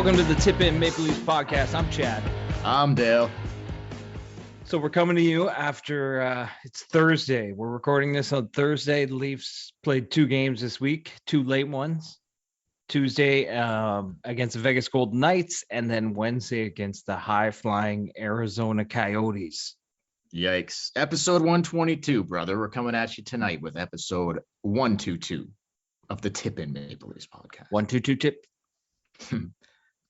Welcome to the Tip In Maple Leafs podcast. I'm Chad. I'm Dale. So we're coming to you after it's Thursday. We're recording this on Thursday. The Leafs played 2 games this week, 2 late ones. Tuesday against the Vegas Golden Knights, and then Wednesday against the high-flying Arizona Coyotes. Yikes. Episode 122, brother. We're coming at you tonight with episode 122 of the Tip In Maple Leafs podcast. 122 tip.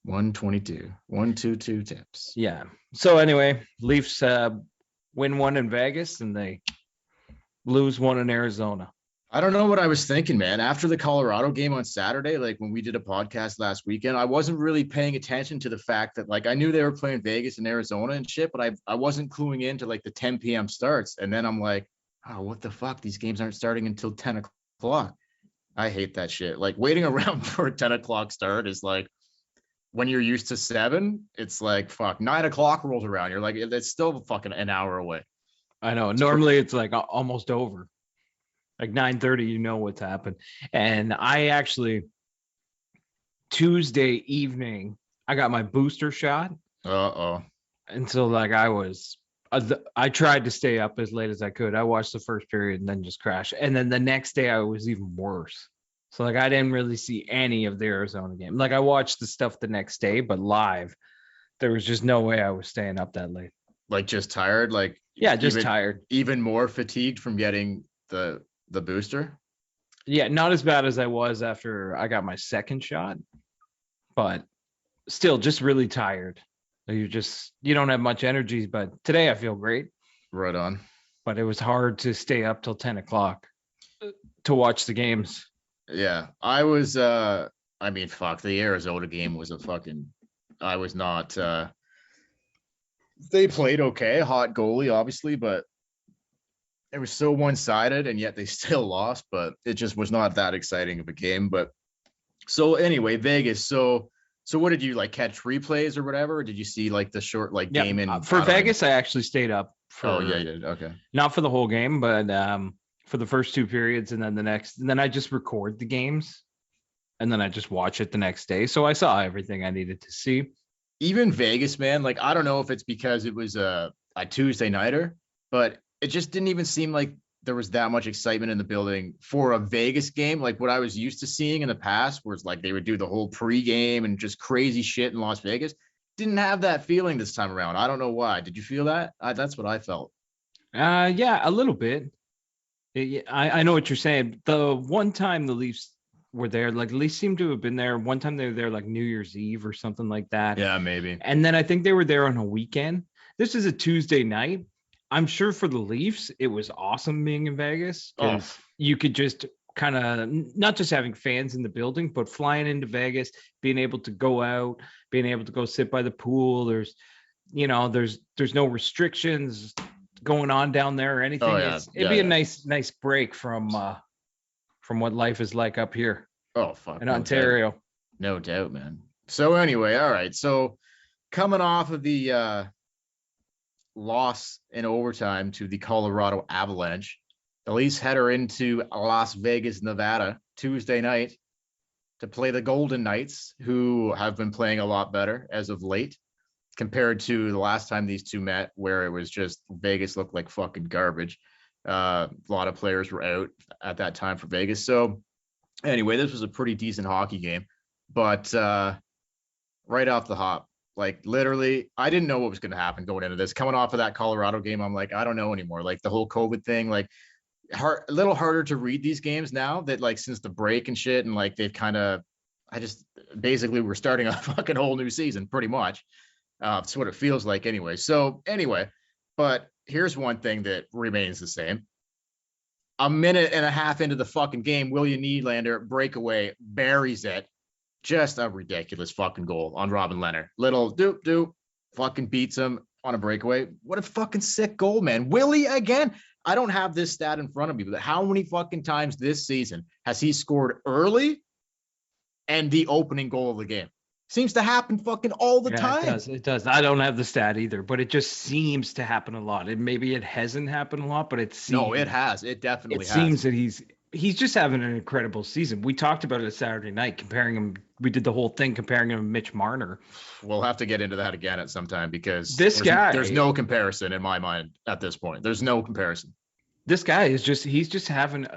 122. 122 tips. Yeah. So anyway, Leafs win 1 in Vegas, and they lose 1 in Arizona. I don't know what I was thinking, man. After the Colorado game on Saturday, like when we did a podcast last weekend, I wasn't really paying attention to the fact that, like, I knew they were playing Vegas and Arizona and shit, but I wasn't cluing into like the 10 p.m. starts. And then I'm like, oh, what the fuck? These games aren't starting until 10 o'clock. I hate that shit. Like, waiting around for a 10 o'clock start is like, when you're used to 7, it's like, fuck, 9 o'clock rolls around. You're like, it's still fucking an hour away. I know. Normally it's like almost over. Like 9:30, you know what's happened. And I actually, Tuesday evening, I got my booster shot. Uh-oh. And so like I tried to stay up as late as I could. I watched the first period and then just crashed. And then the next day I was even worse. So like I didn't really see any of the Arizona game. Like I watched the stuff the next day, but live, there was just no way I was staying up that late. Like just tired? Like yeah, just tired. Even more fatigued from getting the booster? Yeah, not as bad as I was after I got my second shot, but still just really tired. You don't have much energy, but today I feel great. Right on. But it was hard to stay up till 10 o'clock to watch the games. Yeah, I was, fuck, the Arizona game was I was not, they played okay, hot goalie, obviously, but it was so one-sided, and yet they still lost, but it just was not that exciting of a game. But so anyway, Vegas. So what did you like, catch replays or whatever? Or did you see like the short game in for Vegas? I actually stayed up for. Oh yeah, you did. Okay. Not for the whole game, but for the first 2 periods, and then the next. And then I just record the games, and then I just watch it the next day. So I saw everything I needed to see. Even Vegas, man. Like I don't know if it's because it was a Tuesday nighter, but it just didn't even seem like there was that much excitement in the building for a Vegas game. Like what I was used to seeing in the past, where it's like they would do the whole pregame and just crazy shit in Las Vegas. Didn't have that feeling this time around. I don't know why. Did you feel that? That's what I felt. Yeah, a little bit. I know what you're saying. The one time the Leafs were there, like the Leafs seemed to have been there. One time they were there like New Year's Eve or something like that. Yeah, maybe. And then I think they were there on a weekend. This is a Tuesday night. I'm sure for the Leafs, it was awesome being in Vegas. You could just kind of not just having fans in the building, but flying into Vegas, being able to go out, being able to go sit by the pool. There's no restrictions going on down there or anything. It'd be a nice break from what life is like up here. Oh, fuck. In Ontario. No doubt, man. So anyway, all right. So coming off of the loss in overtime to the Colorado Avalanche, the Leafs header into Las Vegas, Nevada, Tuesday night to play the Golden Knights, who have been playing a lot better as of late compared to the last time these two met, where it was just Vegas looked like fucking garbage. A lot of players were out at that time for Vegas. So anyway, this was a pretty decent hockey game, but right off the hop, like literally, I didn't know what was going to happen going into this. Coming off of that Colorado game, I'm like, I don't know anymore. Like the whole COVID thing, like a little harder to read these games now that like since the break and shit, and like they've we're starting a fucking whole new season pretty much. It's what it feels like anyway. So anyway, but here's one thing that remains the same. A minute and a half into the fucking game, William Nylander breakaway buries it. Just a ridiculous fucking goal on Robin Leonard. Little doop, fucking beats him on a breakaway. What a fucking sick goal, man. Willie again. I don't have this stat in front of me, but how many fucking times this season has he scored early and the opening goal of the game? Seems to happen fucking all the time. It does. I don't have the stat either, but it just seems to happen a lot. Maybe it hasn't happened a lot, but it seems. No, it has. It definitely has. It seems that he's he's just having an incredible season. We talked about it Saturday night, comparing him. We did the whole thing comparing him to Mitch Marner. We'll have to get into that again at some time because there's no comparison in my mind at this point. There's no comparison. This guy he's just having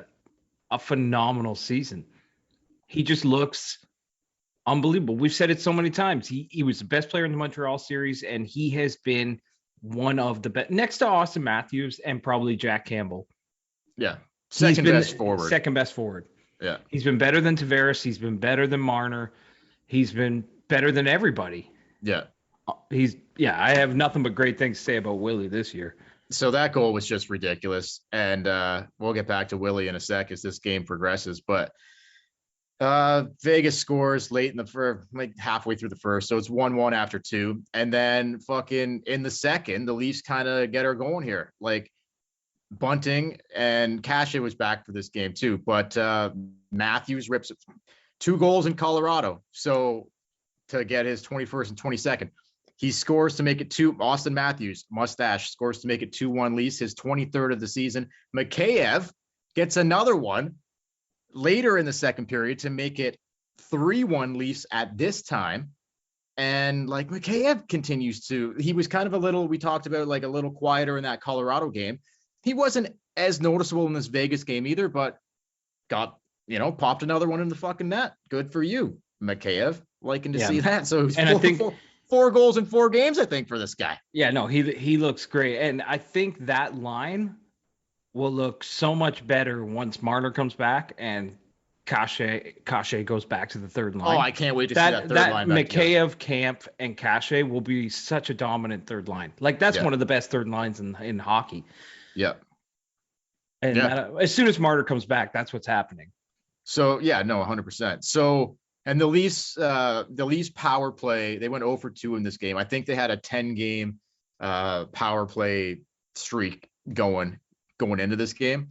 a phenomenal season. He just looks unbelievable. We've said it so many times. He was the best player in the Montreal series, and he has been one of the best, next to Auston Matthews and probably Jack Campbell. Yeah. Second best forward. Yeah. He's been better than Tavares. He's been better than Marner. He's been better than everybody. Yeah. I have nothing but great things to say about Willie this year. So that goal was just ridiculous. And we'll get back to Willie in a sec as this game progresses. But Vegas scores late in the first, like halfway through the first. So it's 1-1 after 2. And then fucking in the second, the Leafs kind of get her going here. Like Bunting and Cachet was back for this game too. But Matthews rips 2 goals in Colorado. So to get his 21st and 22nd. He scores to make it 2. Auston Matthews, Moustache, scores to make it 2-1 Leafs, his 23rd of the season. Mikheyev gets another one later in the second period to make it 3-1 Leafs at this time. And like Mikheyev continues to, he was kind of we talked about like a little quieter in that Colorado game. He wasn't as noticeable in this Vegas game either, but got, popped another one in the fucking net. Good for you, Mikheyev. Liking to see that. So I think 4 goals in 4 games, I think, for this guy. Yeah, no, he looks great. And I think that line will look so much better once Marner comes back and Cachet goes back to the third line. Oh, I can't wait to see that third line back. Mikheyev, Camp, and Cachet will be such a dominant third line. Like, that's one of the best third lines in hockey. Yeah. And as soon as Marner comes back, that's what's happening. So, 100%. So, and the Leafs power play, they went 0 for 2 in this game. I think they had a 10-game power play streak going into this game.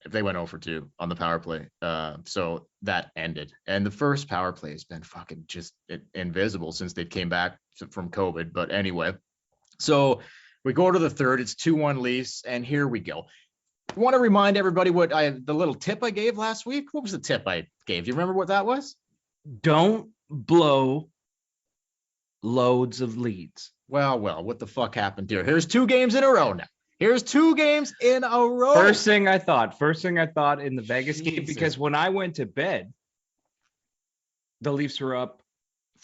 If they went 0 for 2 on the power play. So that ended. And the first power play has been fucking just invisible since they came back from COVID. But anyway, so we go to the third. It's 2-1 Leafs, and here we go. I want to remind everybody the little tip I gave last week. What was the tip I gave? Do you remember what that was? Don't blow loads of leads. Well, what the fuck happened here? Here's 2 games in a row now. Here's 2 games in a row. First thing I thought in the Vegas game, because when I went to bed, the Leafs were up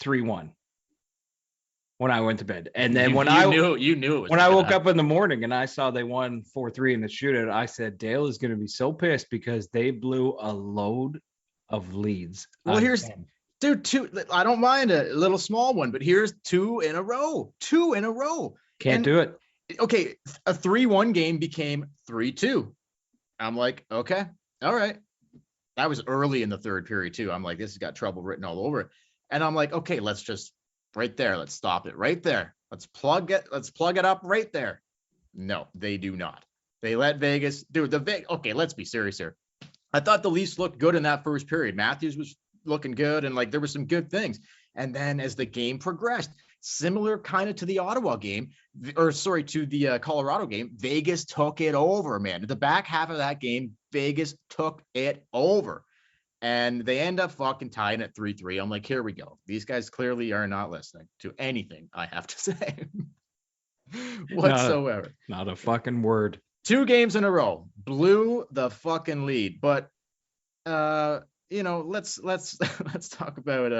3-1 when I went to bed. And then you knew it was when I woke up in the morning and I saw they won 4-3 in the shootout, I said, Dale is going to be so pissed because they blew a load of leads. Well, here's 2. I don't mind a little small one, but here's 2 in a row. 2 in a row. Can't do it. Okay, a 3-1 game became 3-2. I'm like, okay, all right. That was early in the third period too. I'm like, this has got trouble written all over it. And I'm like, okay, let's just right there. Let's stop it right there. Let's plug it up right there. No, they do not. They let Vegas do okay, let's be serious here. I thought the Leafs looked good in that first period. Matthews was looking good, and like there were some good things. And then as the game progressed, similar kind of to the Ottawa game, to the Colorado game, Vegas took it over, man. The back half of that game, Vegas took it over. And they end up fucking tying at 3-3. I'm like, here we go. These guys clearly are not listening to anything I have to say whatsoever. Not a fucking word. 2 games in a row, blew the fucking lead. But let's talk about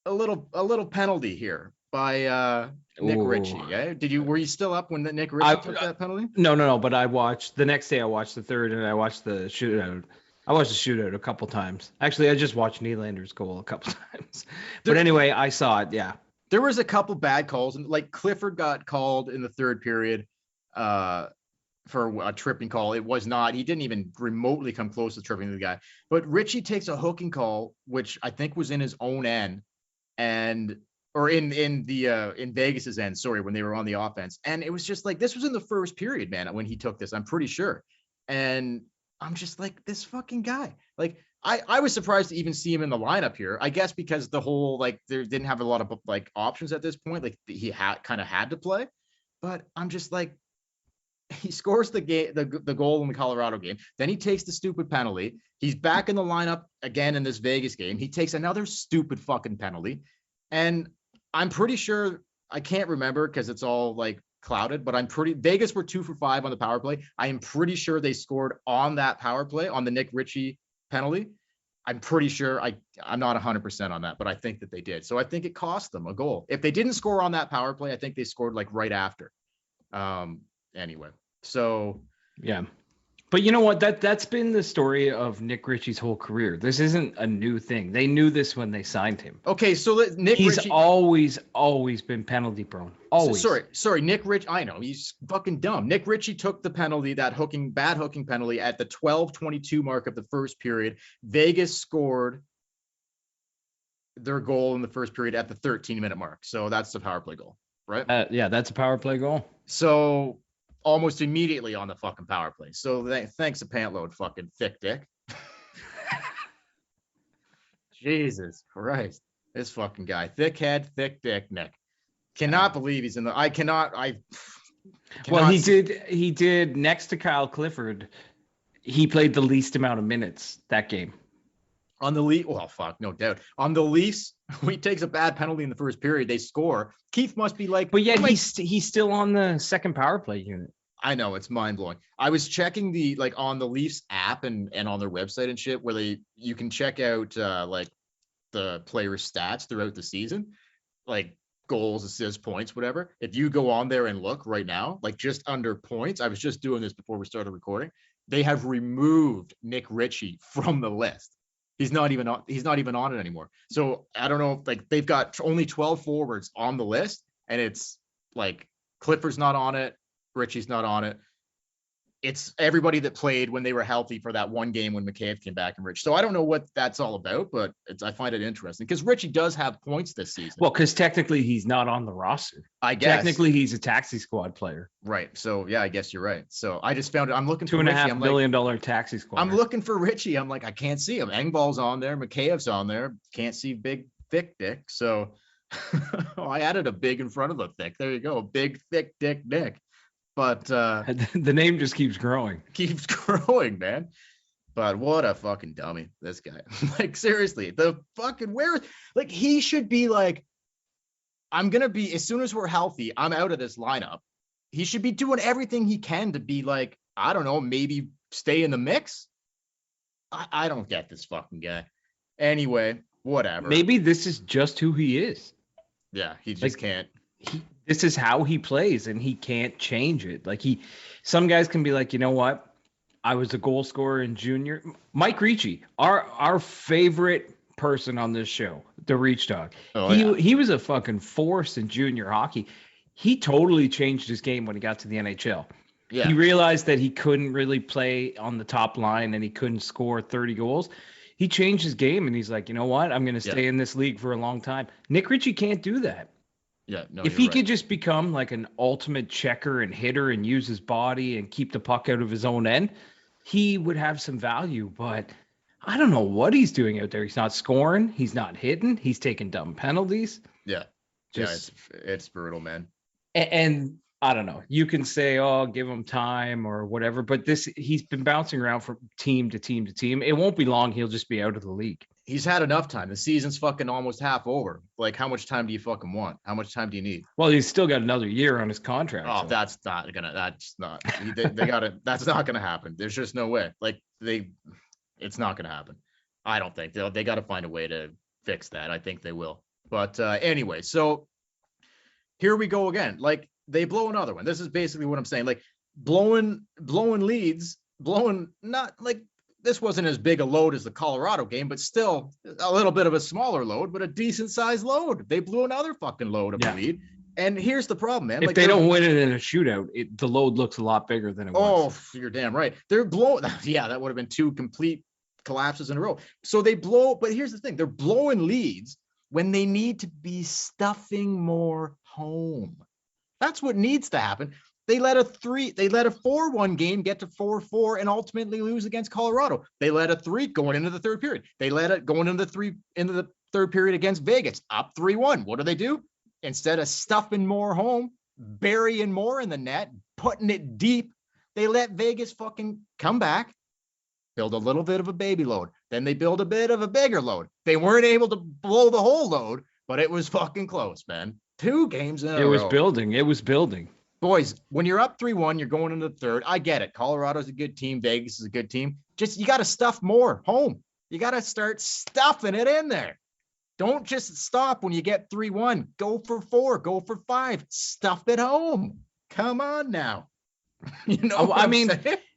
a little penalty here by Nick Ritchie. Yeah? Were you still up when Nick Ritchie took that penalty? No. But I watched the next day. I watched the third, and I watched the shootout. I watched the shootout a couple times. Actually, I just watched Nylander's goal a couple times. But anyway, I saw it. Yeah, there was a couple bad calls, and like Clifford got called in the third period for a tripping call. It was not. He didn't even remotely come close to tripping the guy. But Ritchie takes a hooking call, which I think was in his own end, or in Vegas's end. Sorry, when they were on the offense, and it was just like this was in the first period, man. When he took this, I'm pretty sure, and I'm just like, this fucking guy. Like, I was surprised to even see him in the lineup here. I guess because the whole, like, there didn't have a lot of, like, options at this point. Like, he had to play. But I'm just like, He scores the goal in the Colorado game. Then he takes the stupid penalty. He's back in the lineup again in this Vegas game. He takes another stupid fucking penalty. And I'm pretty sure, I can't remember because it's all like clouded, but Vegas were 2 for 5 on the power play. I am pretty sure they scored on that power play on the Nick Ritchie penalty. I'm pretty sure, I'm not 100% on that, but I think that they did. So I think it cost them a goal. If they didn't score on that power play, I think they scored like right after. Anyway, so yeah. But you know what? That's been the story of Nick Ritchie's whole career. This isn't a new thing. They knew this when they signed him. Okay, so He's always been penalty prone. Always. Sorry, Nick Ritchie. I know he's fucking dumb. Nick Ritchie took the penalty, that bad hooking penalty at the 12:22 mark of the first period. Vegas scored their goal in the first period at the 13-minute mark. So that's the power play goal, right? Yeah, that's a power play goal. So almost immediately on the fucking power play. So thanks a pant load, fucking thick dick. Jesus Christ. This fucking guy. Thick head, thick dick, Nick. Cannot believe he's in the Well, he did next to Kyle Clifford. He played the least amount of minutes that game. On the Leafs, well, fuck, no doubt. On the Leafs, he takes a bad penalty in the first period. They score. Keith must be like, but yet he's still on the second power play unit. I know, it's mind blowing. I was checking on the Leafs app and on their website and shit, where you can check out like the player stats throughout the season, like goals, assists, points, whatever. If you go on there and look right now, like just under points, I was just doing this before we started recording. They have removed Nick Ritchie from the list. He's not even on it anymore. So I don't know, like they've got only 12 forwards on the list, and it's like Clifford's not on it, Ritchie's not on it. It's everybody that played when they were healthy for that one game when McCabe came back and Rich. So I don't know what that's all about, but I find it interesting because Ritchie does have points this season. Well, because technically he's not on the roster. I guess. Technically he's a taxi squad player. Right. So yeah, I guess you're right. So I just found it. I'm looking for $2.5 billion taxi squad. I'm looking for Ritchie. I'm like, I can't see him. Engvall's on there. McCabe's on there. Can't see big, thick dick. So I added a big in front of the thick. There you go. Big, thick dick Nick. But the name just keeps growing. Keeps growing, man. But what a fucking dummy, this guy. Like, seriously, he should be like, I'm going to be, as soon as we're healthy, I'm out of this lineup. He should be doing everything he can to be like, I don't know, maybe stay in the mix. I don't get this fucking guy. Anyway, whatever. Maybe this is just who he is. Yeah, he just can't. This is how he plays, and he can't change it. Like some guys can be like, you know what? I was a goal scorer in junior. Mike Ricci, our favorite person on this show, the Reach Dog. He was a fucking force in junior hockey. He totally changed his game when he got to the NHL. Yeah. He realized that he couldn't really play on the top line and he couldn't score 30 goals. He changed his game, and he's like, you know what? I'm going to stay in this league for a long time. Nick Ritchie can't do that. Yeah, no, if he could just become like an ultimate checker and hitter and use his body and keep the puck out of his own end, he would have some value. But I don't know what he's doing out there. He's not scoring. He's not hitting. He's taking dumb penalties. Yeah. It's brutal, man. And I don't know. You can say, oh, give him time or whatever. But he's been bouncing around from team to team to team. It won't be long. He'll just be out of the league. He's had enough time. The season's fucking almost half over. Like, how much time do you fucking want? How much time do you need? Well, he's still got another year on his contract. Oh, so. That's not gonna happen. There's just no way. Like, it's not gonna happen. I don't think they got to find a way to fix that. I think they will. But anyway, so here we go again. Like, they blow another one. This is basically what I'm saying. Like, blowing leads, not like, this wasn't as big a load as the Colorado game, but still a little bit of a smaller load, but a decent sized load. They blew another fucking load of a lead. And here's the problem, man. If they don't win it in a shootout, the load looks a lot bigger than it was. Oh, you're damn right. They're blowing. Yeah, that would have been 2 complete collapses in a row. So they blow, but here's the thing. They're blowing leads when they need to be stuffing more home. That's what needs to happen. They let a 4-1 game get to 4-4 and ultimately lose against Colorado. They let a 3 going into the third period. They let it going into the third period against Vegas, up 3-1. What do? Instead of stuffing more home, burying more in the net, putting it deep They let Vegas fucking come back, build a little bit of a baby load. Then they build a bit of a bigger load. They weren't able to blow the whole load, but it was fucking close, man. 2 games in a row. It was building. Boys, when you're up 3-1, you're going into the third. I get it. Colorado's a good team. Vegas is a good team. Just, you got to stuff more home. You got to start stuffing it in there. Don't just stop when you get 3-1. Go for 4. Go for 5. Stuff it home. Come on now.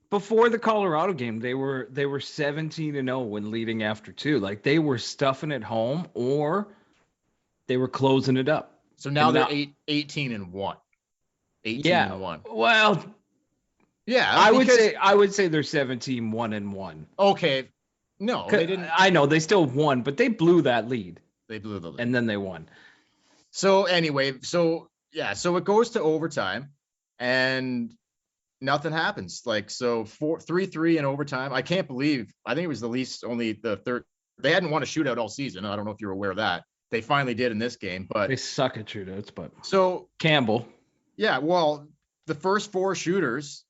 Before the Colorado game, they were 17-0 when leading after 2. Like, they were stuffing it home or they were closing it up. So now they're 18-1. 18-1. Well, yeah, I would say they're 17-1-1. Okay. No, they didn't. I know they still won, but they blew that lead. They blew the lead. And then they won. So anyway, so it goes to overtime and nothing happens. Like, so 3-3 in overtime. I can't believe, I think it was the Leafs only the third. They hadn't won a shootout all season. I don't know if you're aware of that. They finally did in this game, but they suck at shootouts. But so Campbell. Yeah, well, the first 4 shooters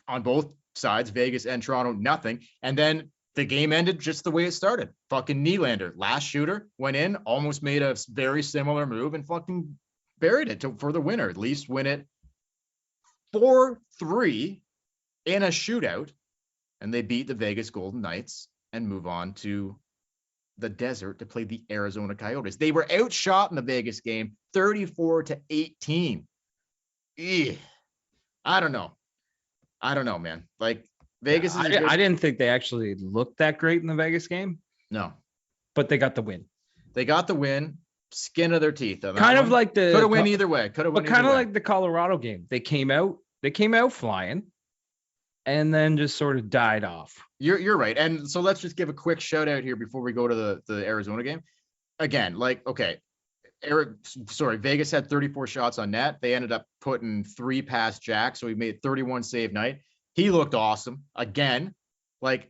on both sides, Vegas and Toronto, nothing. And then the game ended just the way it started. Fucking Nylander, last shooter, went in, almost made a very similar move and fucking buried it for the winner. At least win it 4-3 in a shootout. And they beat the Vegas Golden Knights and move on to the desert to play the Arizona Coyotes. They were outshot in the Vegas game 34-18. I don't know, man. Like, Vegas I didn't think they actually looked that great in the Vegas game. No. But they got the win. They got the win, skin of their teeth. Kind of like the could have won either way. But kind of like the Colorado game. They came out flying and then just sort of died off. You're right. And so let's just give a quick shout out here before we go to the Arizona game. Again, like, okay, Vegas had 34 shots on net. They ended up putting 3 past Jack, so he made 31 save night. He looked awesome. Again, like,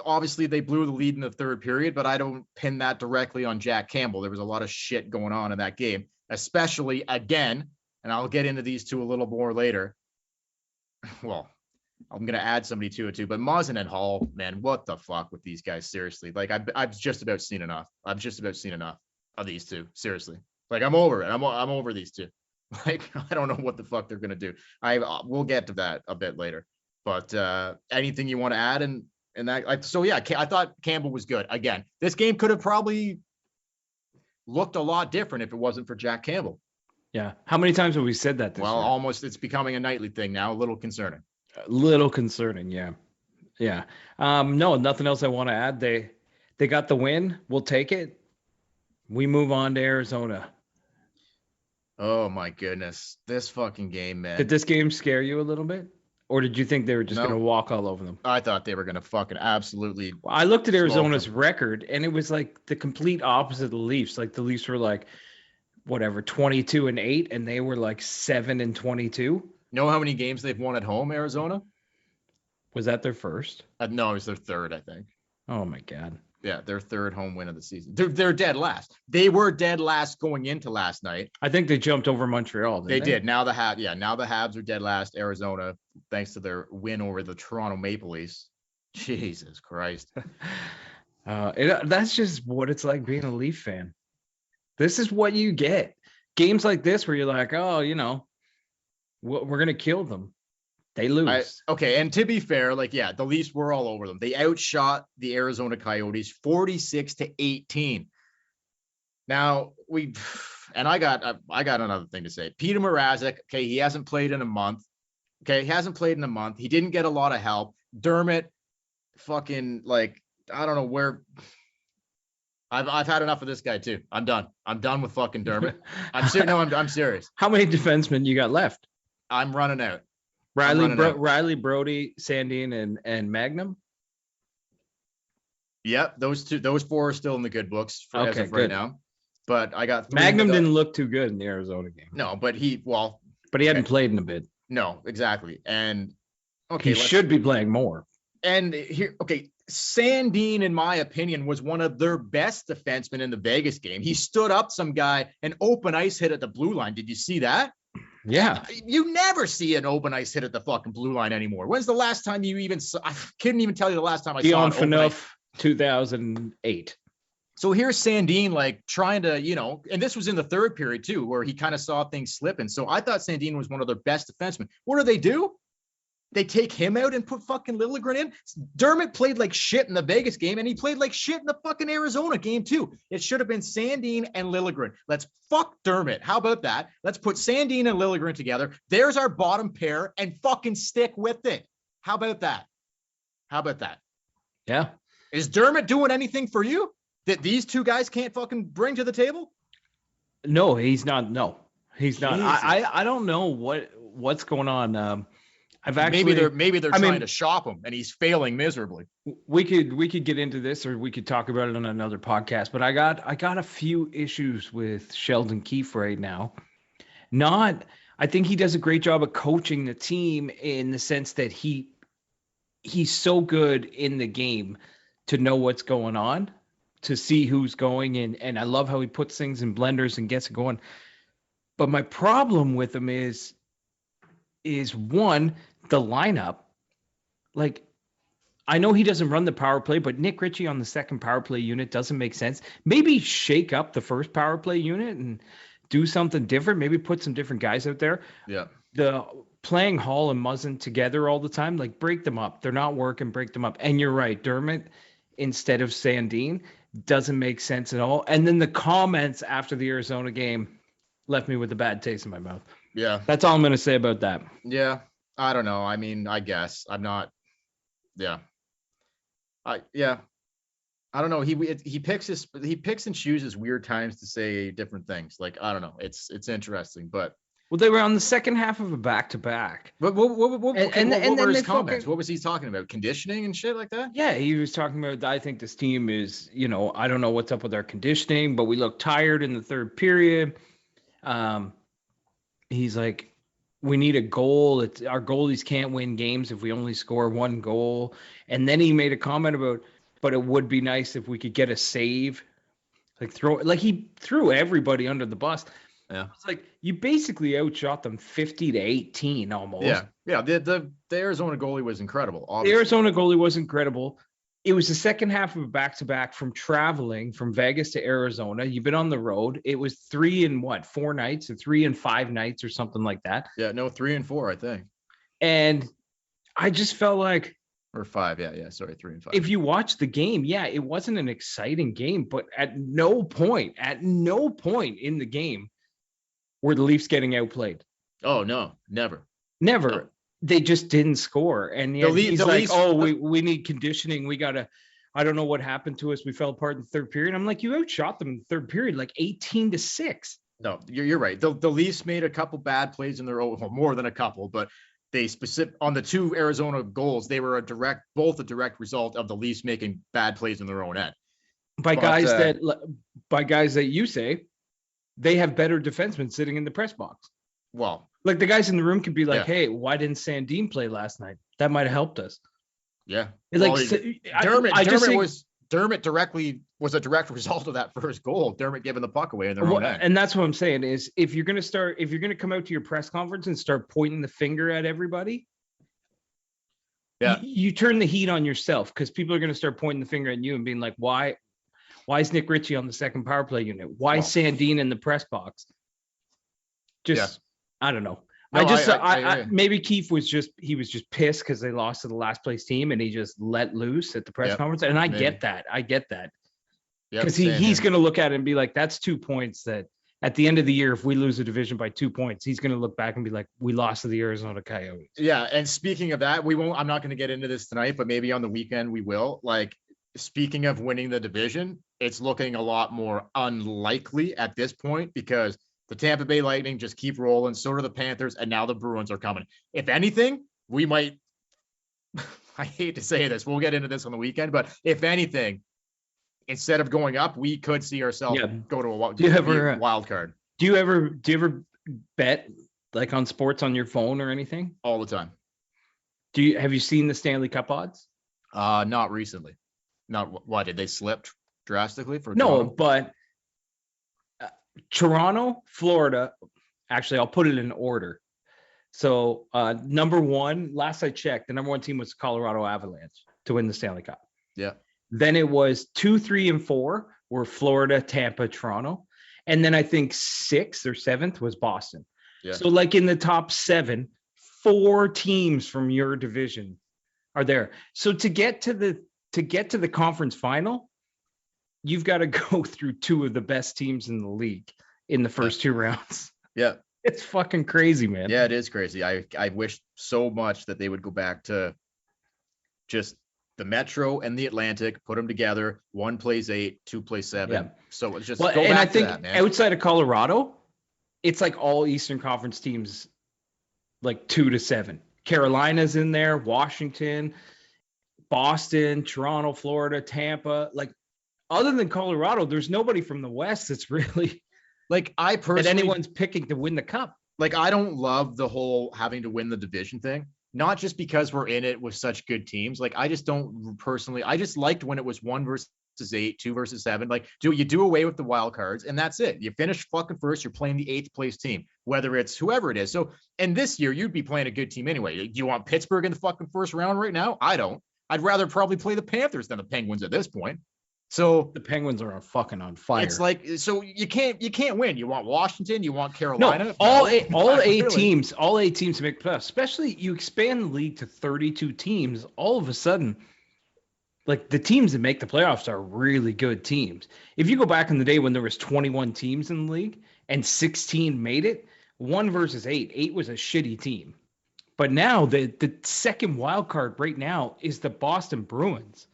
obviously they blew the lead in the third period, but I don't pin that directly on Jack Campbell. There was a lot of shit going on in that game, especially, again, and I'll get into these two a little more later. Well, I'm going to add somebody to it too, but Muzzin and Hall, man, what the fuck with these guys? Seriously. Like, I've just about seen enough. I've just about seen enough of these two. Seriously. Like, I'm over it. I'm over these two. Like, I don't know what the fuck they're going to do. We'll get to that a bit later, but anything you want to add in that? I thought Campbell was good. Again, this game could have probably looked a lot different if it wasn't for Jack Campbell. Yeah. How many times have we said that this year? Almost. It's becoming a nightly thing now. A little concerning. Yeah. Yeah. No, nothing else I want to add. They got the win. We'll take it. We move on to Arizona. Oh my goodness. This fucking game, man. Did this game scare you a little bit? Or did you think they were just going to walk all over them? I thought they were going to fucking absolutely. I looked at Arizona's record and it was like the complete opposite of the Leafs. Like, the Leafs were like, whatever, 22-8, and they were like 7-22. Know how many games they've won at home, Arizona? Was that their first? No, it was their third, I think. Oh my God. Yeah, their third home win of the season. They're dead last. They were dead last going into last night. I think they jumped over Montreal. They did. Now the Habs are dead last. Arizona, thanks to their win over the Toronto Maple Leafs. Jesus Christ. That's just what it's like being a Leaf fan. This is what you get. Games like this where you're like, oh, we're going to kill them. They lose. And to be fair, the Leafs were all over them. They outshot the Arizona Coyotes 46-18. Now, I got another thing to say. Peter Mrazek, okay, he hasn't played in a month. He didn't get a lot of help. Dermott, fucking, I don't know where. I've had enough of this guy too. I'm done. I'm done with fucking Dermott. I'm serious. How many defensemen you got left? I'm running out. Riley, Brody, Sandin, and Magnum. Yep, those 4 are still in the good books as of right now. But I got Magnum didn't look too good in the Arizona game. No, but he hadn't played in a bit. No, exactly. And he should be playing more. And here, Sandin, in my opinion, was one of their best defensemen in the Vegas game. He stood up some guy, an open ice hit at the blue line. Did you see that? Yeah. You never see an open ice hit at the fucking blue line anymore. When's the last time you even saw? I couldn't even tell you the last time I saw an open ice. 2008. So here's Sandin like trying to, and this was in the third period too, where he kind of saw things slipping. So I thought Sandin was one of their best defensemen. What do? They take him out and put fucking Liljegren in. Dermott played like shit in the Vegas game, and he played like shit in the fucking Arizona game too. It should have been Sandin and Liljegren. Let's fuck Dermott. How about that? Let's put Sandin and Liljegren together. There's our bottom pair, and fucking stick with it. How about that? Yeah. Is Dermott doing anything for you that these two guys can't fucking bring to the table? No, he's not. No, he's not. Jesus. I don't know what's going on. I've actually maybe they're trying to shop him and he's failing miserably. We could get into this, or we could talk about it on another podcast, but I got a few issues with Sheldon Keefe right now. I think he does a great job of coaching the team in the sense that he's so good in the game to know what's going on, to see who's going in. And I love how he puts things in blenders and gets it going. But my problem with him is one, the lineup. Like, I know he doesn't run the power play, but Nick Ritchie on the second power play unit doesn't make sense. Maybe shake up the first power play unit and do something different. Maybe put some different guys out there. Yeah. The playing Hall and Muzzin together all the time, like, break them up. They're not working, break them up. And you're right, Dermott instead of Sandin doesn't make sense at all. And then the comments after the Arizona game left me with a bad taste in my mouth. Yeah. That's all I'm going to say about that. Yeah. I don't know. I mean, I guess I'm not. Yeah. I don't know. He picks and chooses weird times to say different things. Like, I don't know. It's interesting, but. Well, they were on the second half of a back-to-back. What were his comments? Fucking, what was he talking about? Conditioning and shit like that? Yeah, he was talking about, I think this team is, I don't know what's up with our conditioning, but we look tired in the third period. He's like, we need a goal. Our goalies can't win games if we only score one goal. And then he made a comment about, but it would be nice if we could get a save. He threw everybody under the bus. Yeah. It's like, you basically outshot them 50-18 almost. Yeah. Yeah. The Arizona goalie was incredible. Obviously. The Arizona goalie was incredible. It was the second half of a back-to-back from traveling from Vegas to Arizona. You've been on the road. It was 3 and 4 nights, or 3 and 5 nights or something like that. Yeah, no, 3 and 4, I think. And I just felt like, or 5. Yeah. Sorry, 3 and 5. If you watch the game, yeah, it wasn't an exciting game, but at no point in the game were the Leafs getting outplayed. Oh no, never. No. They just didn't score. And he's like, we need conditioning. I don't know what happened to us. We fell apart in the third period. I'm like, you outshot them in the third period, like 18-6. No, you're right. The Leafs made a couple bad plays in their own, well, more than a couple, but they on the 2 Arizona goals, they were both a direct result of the Leafs making bad plays in their own end. By guys that you say they have better defensemen sitting in the press box. Well, like, the guys in the room could be like, Hey, why didn't Sandin play last night? That might have helped us. Yeah. Dermott directly was a direct result of that first goal. Dermott giving the puck away in their own end. And that's what I'm saying is, if you're going to come out to your press conference and start pointing the finger at everybody, you turn the heat on yourself, because people are going to start pointing the finger at you and being like, why is Nick Ritchie on the second power play unit? Why is Sandin in the press box? I don't know. No, maybe Keefe was just pissed because they lost to the last place team, and he just let loose at the press conference. And I get that. Because he's going to look at it and be like, that's 2 points that at the end of the year, if we lose a division by 2 points, he's going to look back and be like, we lost to the Arizona Coyotes. Yeah. And speaking of that, I'm not going to get into this tonight, but maybe on the weekend we will. Like, speaking of winning the division, it's looking a lot more unlikely at this point, because the Tampa Bay Lightning just keep rolling. So do the Panthers. And now the Bruins are coming. If anything, we might, I hate to say this, we'll get into this on the weekend, but if anything, instead of going up, we could see ourselves go to a wild card. Do you ever bet, like, on sports on your phone or anything? All the time. Have you seen the Stanley Cup odds? Not recently. Why did they slip drastically for no, Toronto? But Toronto, Florida, Actually, I'll put it in order. So number one, last I checked, the number one team was Colorado Avalanche to win the Stanley Cup. Yeah. Then it was 2, 3, and 4 were Florida, Tampa, Toronto. And then I think 6th or 7th was Boston. Yeah. So like in the top 7, 4 teams from your division are there. So to get to the conference final, you've got to go through 2 of the best teams in the league in the first 2 rounds. Yeah. It's fucking crazy, man. Yeah, it is crazy. I wish so much that they would go back to just the Metro and the Atlantic, put them together. 1 plays 8, 2 plays 7. Yeah. So it's just go and back I think to that, man. Outside of Colorado, it's like all Eastern Conference teams, like 2 to 7. Carolina's in there, Washington, Boston, Toronto, Florida, Tampa. Like other than Colorado, there's nobody from the West that's really like I personally that anyone's picking to win the cup. Like I don't love the whole having to win the division thing. Not just because we're in it with such good teams. Like I just don't personally. I just liked when it was 1 versus 8, 2 versus 7. Like you do away with the wild cards and that's it. You finish fucking first. You're playing the 8th place team, whether it's whoever it is. So and this year you'd be playing a good team anyway. Do you want Pittsburgh in the fucking first round right now? I don't. I'd rather probably play the Panthers than the Penguins at this point. So the Penguins are fucking on fire. It's like, so you can't win. You want Washington, you want Carolina. No, all eight teams to make playoffs. Especially you expand the league to 32 teams. All of a sudden, like the teams that make the playoffs are really good teams. If you go back in the day when there was 21 teams in the league and 16 made it, 1 versus 8. 8 was a shitty team. But now the second wild card right now is the Boston Bruins.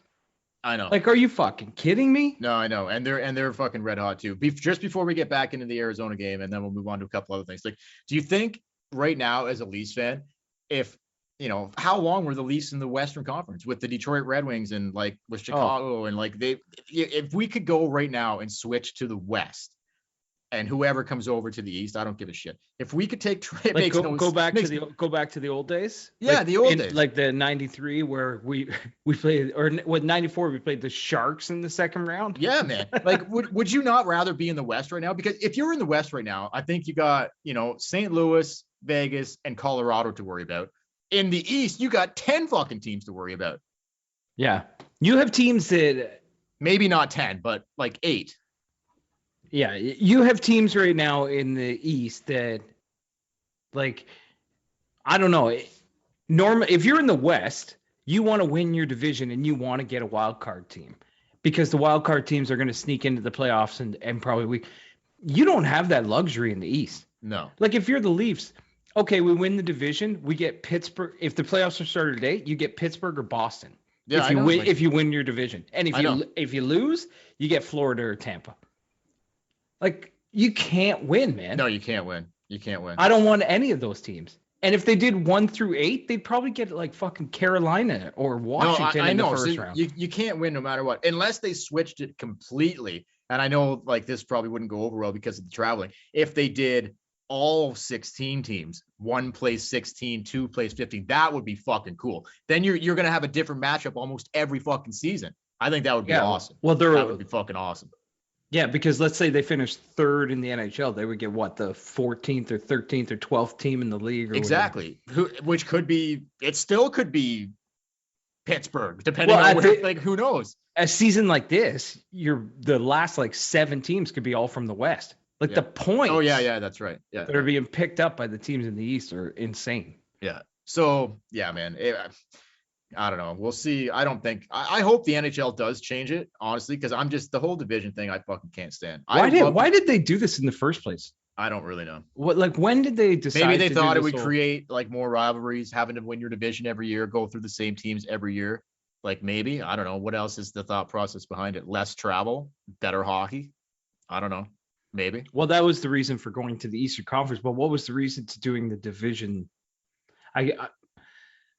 I know. Like, are you fucking kidding me? No, I know. And they're fucking red hot too. Just before we get back into the Arizona game, and then we'll move on to a couple other things. Like, do you think right now as a Leafs fan, if how long were the Leafs in the Western Conference with the Detroit Red Wings and like with Chicago and like if we could go right now and switch to the West and whoever comes over to the East, I don't give a shit. If we could take go back to the old days. Yeah, like the old days, like the '93 where we played, or what '94 we played the Sharks in the second round. Yeah, man. Like, would you not rather be in the West right now? Because if you're in the West right now, I think you got St. Louis, Vegas, and Colorado to worry about. In the East, you got 10 fucking teams to worry about. Yeah, you have teams that maybe not 10, but like 8. Yeah, you have teams right now in the East that, like, I don't know. If you're in the West, you want to win your division and you want to get a wild card team because the wild card teams are going to sneak into the playoffs and probably you don't have that luxury in the East. No. Like if you're the Leafs, okay, we win the division, we get Pittsburgh. If the playoffs are started today, you get Pittsburgh or Boston. Yeah, if you win your division, and if you lose, you get Florida or Tampa. Like, you can't win, man. No, you can't win. You can't win. I don't want any of those teams. And if they did 1 through 8, they'd probably get like fucking Carolina or Washington in the first round. You can't win no matter what, unless they switched it completely. And I know like this probably wouldn't go over well because of the traveling. If they did all 16 teams, 1 plays 16, 2 plays 15, that would be fucking cool. Then you're gonna have a different matchup almost every fucking season. I think that would be awesome. Well, that would be fucking awesome. Yeah, because let's say they finished 3rd in the NHL, they would get the 14th or 13th or 12th team in the league. Or exactly. Which could be, it still could be Pittsburgh, depending on who knows. A season like this, the last like 7 teams could be all from the West. Like the points. Oh yeah, that's right. Yeah, that are being picked up by the teams in the East are insane. Yeah. So yeah, man. I don't know. We'll see. I hope the NHL does change it, honestly, because I'm just the whole division thing I fucking can't stand. Why did they do this in the first place? I don't really know. When did they decide? Maybe they thought it would create like more rivalries, having to win your division every year, go through the same teams every year. Like maybe, I don't know. What else is the thought process behind it? Less travel, better hockey. I don't know. Maybe. Well, that was the reason for going to the Eastern Conference, but what was the reason to doing the division? I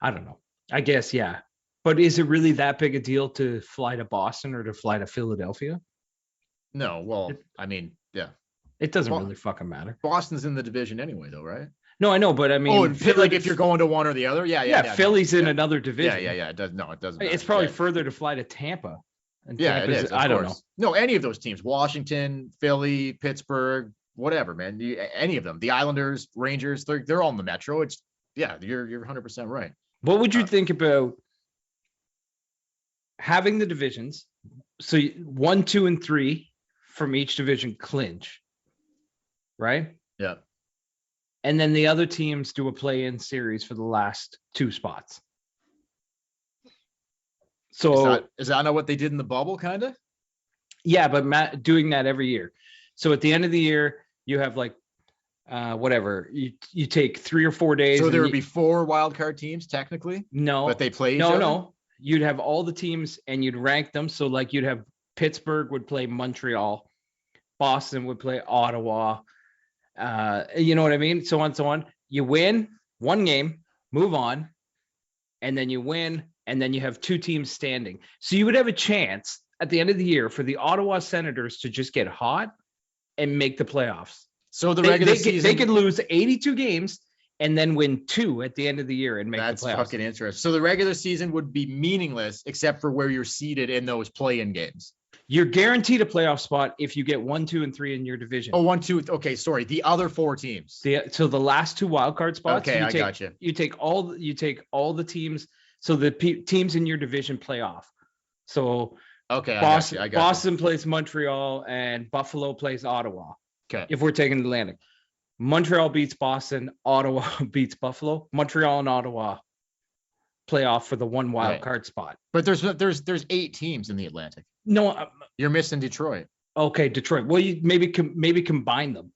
don't know. I guess, yeah. But is it really that big a deal to fly to Boston or to fly to Philadelphia? No. Well, yeah. It doesn't really fucking matter. Boston's in the division anyway, though, right? No, I know, but I mean... like if you're going to one or the other? Yeah, Philly's in another division. Yeah. It doesn't matter. It's probably further to fly to Tampa. And Tampa's, it is. I don't know. No, any of those teams. Washington, Philly, Pittsburgh, whatever, man. Any of them, the Islanders, Rangers, they're all in the Metro. It's you're 100% right. What would you think about having the divisions? So 1, 2, and 3 from each division clinch, right? Yeah. And then the other teams do a play-in series for the last 2 spots. So is that not what they did in the bubble, kind of? Yeah, but doing that every year. So at the end of the year, you have like whatever. You take 3 or 4 days. So there would be 4 wild card teams technically? No. But they play each other? No. You'd have all the teams and you'd rank them. So like you'd have Pittsburgh would play Montreal, Boston would play Ottawa. You know what I mean? So on, so on. You win 1 game, move on, and then you win, and then you have 2 teams standing. So you would have a chance at the end of the year for the Ottawa Senators to just get hot and make the playoffs. So the regular season, they could lose 82 games and then win 2 at the end of the year and make the playoffs. That's fucking interesting. So the regular season would be meaningless except for where you're seated in those play-in games. You're guaranteed a playoff spot if you get 1, 2, and 3 in your division. Oh, 1, 2. Okay, sorry. The other 4 teams. So the last 2 wild card spots. Okay, I got you. You take all the teams. So the teams in your division play off. So okay, Boston plays Montreal and Buffalo plays Ottawa. Okay. If we're taking Atlantic, Montreal beats Boston, Ottawa beats Buffalo. Montreal and Ottawa play off for the 1 wild card spot. But there's 8 teams in the Atlantic. No, you're missing Detroit. Okay, Detroit. Well, you maybe combine them,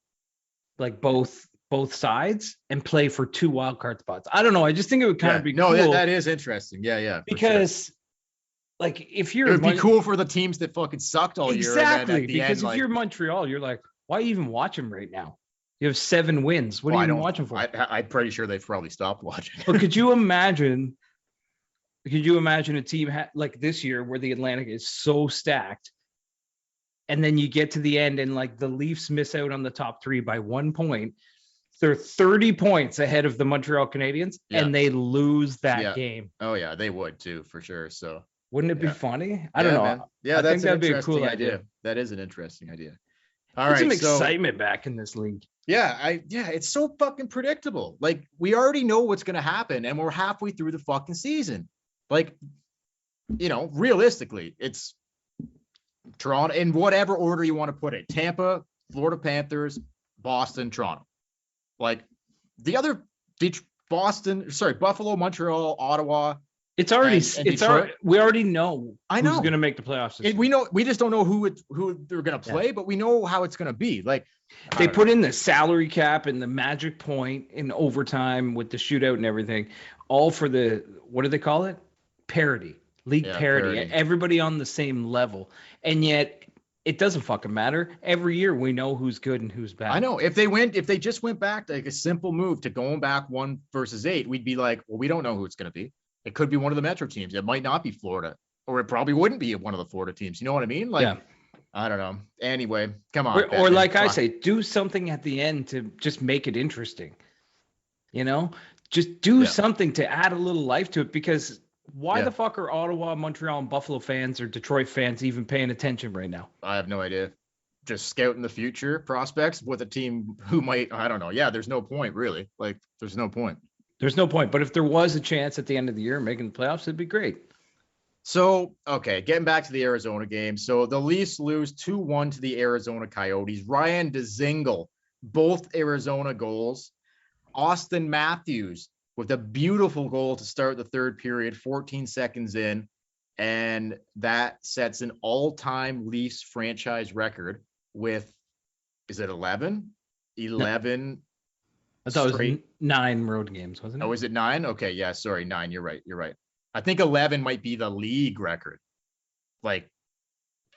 like both sides, and play for 2 wild card spots. I don't know. I just think it would kind of be cool. No, that is interesting. Yeah. Because, like, if you're, it would be cool for the teams that fucking sucked all year. Exactly. Because if you're Montreal, you're like, why even watch them right now? You have 7 wins. What are you even watching for? I'm pretty sure they've probably stopped watching. But could you imagine a team like this year where the Atlantic is so stacked, and then you get to the end and like the Leafs miss out on the top 3 by 1 point? They're 30 points ahead of the Montreal Canadiens, and they lose that game. Oh yeah, they would too, for sure. So wouldn't it be funny? I don't know. Man. Yeah, I think that'd be a cool idea. That is an interesting idea. All right, some excitement back in this league. Yeah, it's so fucking predictable. Like, we already know what's gonna happen, and we're halfway through the fucking season. Like, realistically, it's Toronto in whatever order you want to put it. Tampa, Florida Panthers, Boston, Toronto. Like the other Buffalo, Montreal, Ottawa. It's already we already know who's going to make the playoffs. We just don't know who they're going to play, but we know how it's going to be. Like, they put in the salary cap and the magic point in overtime with the shootout and everything, all for the, what do they call it? Parity, league parity. Everybody on the same level. And yet it doesn't fucking matter. Every year we know who's good and who's bad. I know. If they just went back to like a simple move to going back 1 versus 8, we'd be like, well, we don't know who it's going to be. It could be one of the Metro teams. It might not be Florida, or it probably wouldn't be one of the Florida teams. You know what I mean? Like, I don't know. Anyway, come on. Or like I say, do something at the end to just make it interesting. Just do something to add a little life to it, because why the fuck are Ottawa, Montreal, and Buffalo fans or Detroit fans even paying attention right now? I have no idea. Just scouting the future prospects with a team who might, I don't know. Yeah, there's no point, really. Like, there's no point. There's no point. But if there was a chance at the end of the year making the playoffs, it'd be great. So, okay, getting back to the Arizona game. So the Leafs lose 2-1 to the Arizona Coyotes. Ryan Dzingel, both Arizona goals. Auston Matthews with a beautiful goal to start the 3rd period, 14 seconds in. And that sets an all-time Leafs franchise record with, is it 11? 11. I thought it was 9 road games, wasn't it? Oh, is it 9? Okay, yeah, sorry, 9. You're right. I think 11 might be the league record, like,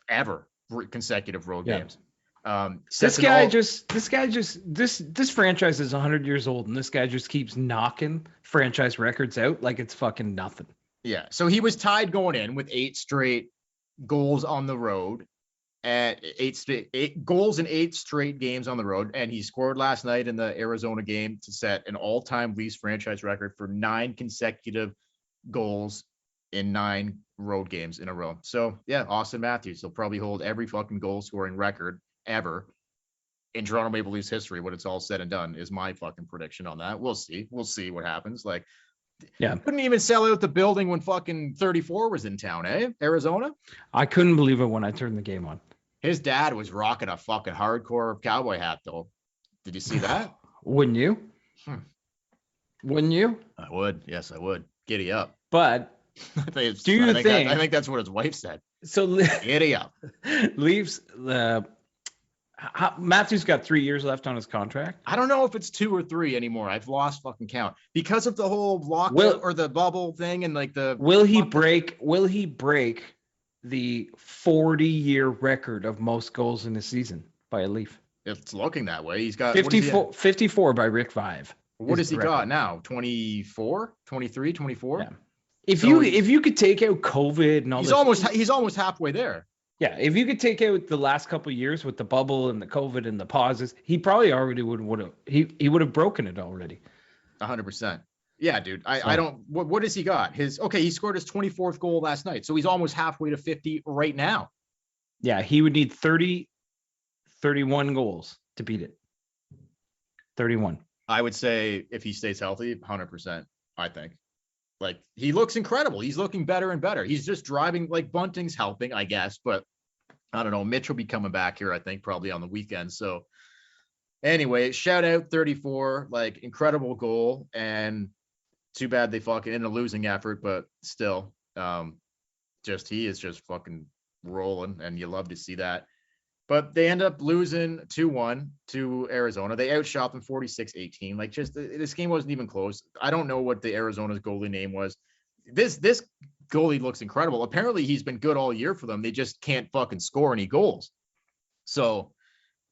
ever consecutive road games. This franchise is 100 years old, and this guy just keeps knocking franchise records out like it's fucking nothing. Yeah. So he was tied going in with 8 straight goals on the road, at 8 goals in 8 straight games on the road. And he scored last night in the Arizona game to set an all-time Leafs franchise record for 9 consecutive goals in 9 road games in a row. So yeah, Auston Matthews, he'll probably hold every fucking goal scoring record ever in Toronto Maple Leafs history when it's all said and done is my fucking prediction on that. We'll see what happens. Like, yeah, couldn't even sell out the building when fucking 34 was in town, Arizona. I couldn't believe it when I turned the game on. His dad was rocking a fucking hardcore cowboy hat though. Did you see that? Wouldn't you? Wouldn't you? I would. Yes, I would. Giddy up. But I think that's what his wife said. So giddy up. Leafs. Matthews got 3 years left on his contract. I don't know if it's 2 or 3 anymore. I've lost fucking count because of the whole lockout or the bubble thing and like the. Will he break the 40-year record of most goals in a season by a Leaf? It's looking that way. He's got 54 by Rick Vive. What has he got now? 24, 23, 24? Yeah. If you could take out COVID and all he's almost halfway there. Yeah, if you could take out the last couple of years with the bubble and the COVID and the pauses, he probably already would have broken it already. 100%. Yeah, dude. I don't. What has he got? He scored his 24th goal last night, so he's almost halfway to 50 right now. Yeah, he would need 31 goals to beat it. 31. I would say if he stays healthy, 100%. I think. Like, he looks incredible. He's looking better and better. He's just driving, like, Bunting's helping, I guess. But I don't know. Mitch will be coming back here, I think, probably on the weekend. So anyway, shout out 34, like, incredible goal. And too bad they fucking in a losing effort, but still, he is just fucking rolling, and you love to see that. But they end up losing 2-1 to Arizona. They outshot them 46-18. Like, just this game wasn't even close. I don't know what the Arizona's goalie name was. This goalie looks incredible. Apparently, he's been good all year for them. They just can't fucking score any goals. So,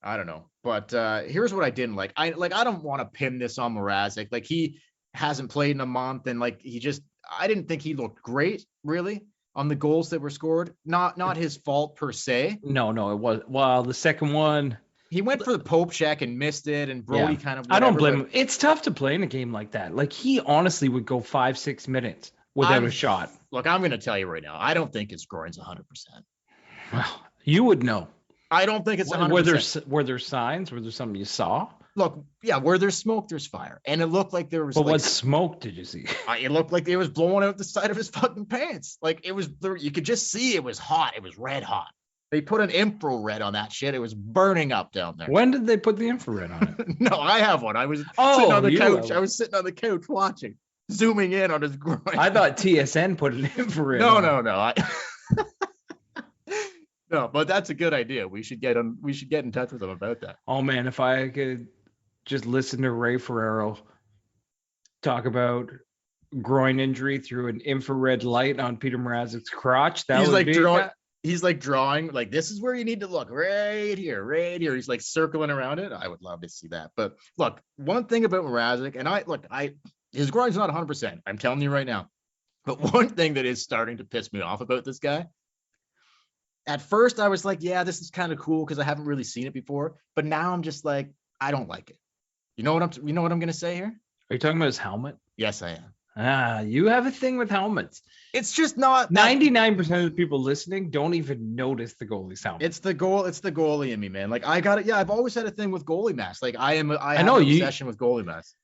I don't know. But here's what I didn't like. I don't want to pin this on Mrazek. Like, he hasn't played in a month, and like I didn't think he looked great, really, on the goals that were scored. Not his fault per se. No, it was. Well, the second one, he went for the Pope check and missed it, and Brody kind of. I don't blame him. It's tough to play in a game like that. Like, he honestly would go 5-6 minutes without a shot. Look, I'm going to tell you right now. I don't think his scoring's 100%. Well, you would know. I don't think it's 100%. Were there signs? Were there something you saw? Look, yeah, where there's smoke, there's fire. And it looked like there was. But what smoke did you see? It looked like it was blowing out the side of his fucking pants. Like, it was, you could just see it was hot. It was red hot. They put an infrared on that shit. It was burning up down there. When did they put the infrared on it? No, I have one. I was sitting on the couch. I was sitting on the couch watching, zooming in on his groin. I thought TSN put an infrared on it. No. No, but that's a good idea. We should get in touch with them about that. Oh man, if I could just listen to Ray Ferraro talk about groin injury through an infrared light on Peter Mrazek's crotch, he's like drawing, like, this is where you need to look, right here. He's like circling around it. I would love to see that. But look, one thing about Mrazek, and his groin's not 100%. I'm telling you right now. But one thing that is starting to piss me off about this guy. At first, I was like, yeah, this is kind of cool because I haven't really seen it before. But now I'm just like, I don't like it. You know what I'm going to say here? Are you talking about his helmet? Yes, I am. You have a thing with helmets. It's just not 99% of the people listening don't even notice the goalie's helmet. It's the goalie in me, man. Like, I got it. Yeah, I've always had a thing with goalie masks. Like, I have an obsession with goalie masks.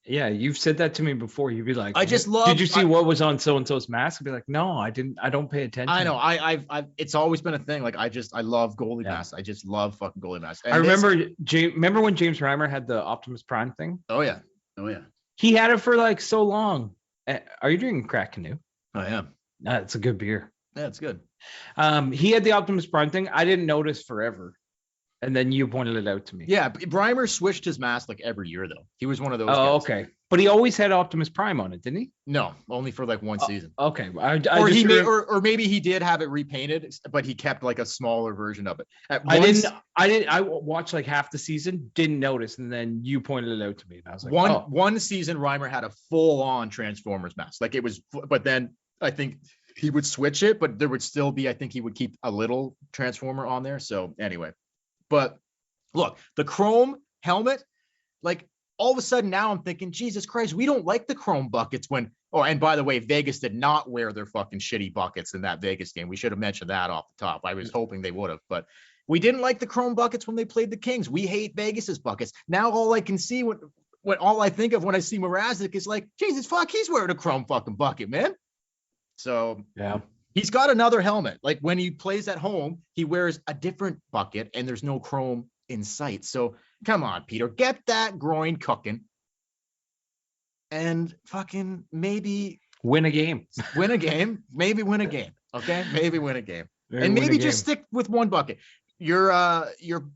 Yeah, you've said that to me before. You'd be like, I just love. Did you see what was on so and so's mask? I'd be like, no, I didn't. I don't pay attention. I know. I've it's always been a thing. Like, I love goalie masks. I just love fucking goalie masks. And I remember when James Reimer had the Optimus Prime thing. Oh yeah. He had it for like so long. Are you drinking Crack Canoe? I am. It's a good beer. Yeah, it's good. He had the Optimus Prime thing. I didn't notice forever. And then you pointed it out to me. Yeah, Reimer switched his mask like every year, though. He was one of those guys. Okay. But he always had Optimus Prime on it, didn't he? No, only for like one season. Okay. Or maybe he did have it repainted, but he kept like a smaller version of it. I watched like half the season, didn't notice, and then you pointed it out to me, and I was like, one season Reimer had a full-on Transformers mask. Like, it was, but then I think he would switch it, but there would still be, I think he would keep a little Transformer on there. So anyway. But look, the chrome helmet, like, all of a sudden now I'm thinking, Jesus Christ, we don't like the chrome buckets when, and by the way, Vegas did not wear their fucking shitty buckets in that Vegas game. We should have mentioned that off the top. I was hoping they would have, but We didn't like the chrome buckets when they played the Kings. We hate Vegas's buckets. Now all I can see what all I think of when I see Mrazek is like, Jesus fuck, he's wearing a chrome fucking bucket, man. So yeah, he's got another helmet. Like when he plays at home, he wears a different bucket and there's no chrome in sight. So come on, Peter, get that groin cooking and fucking maybe win a game. Maybe win a game. Okay. Maybe win a game. And maybe just stick with one bucket. Your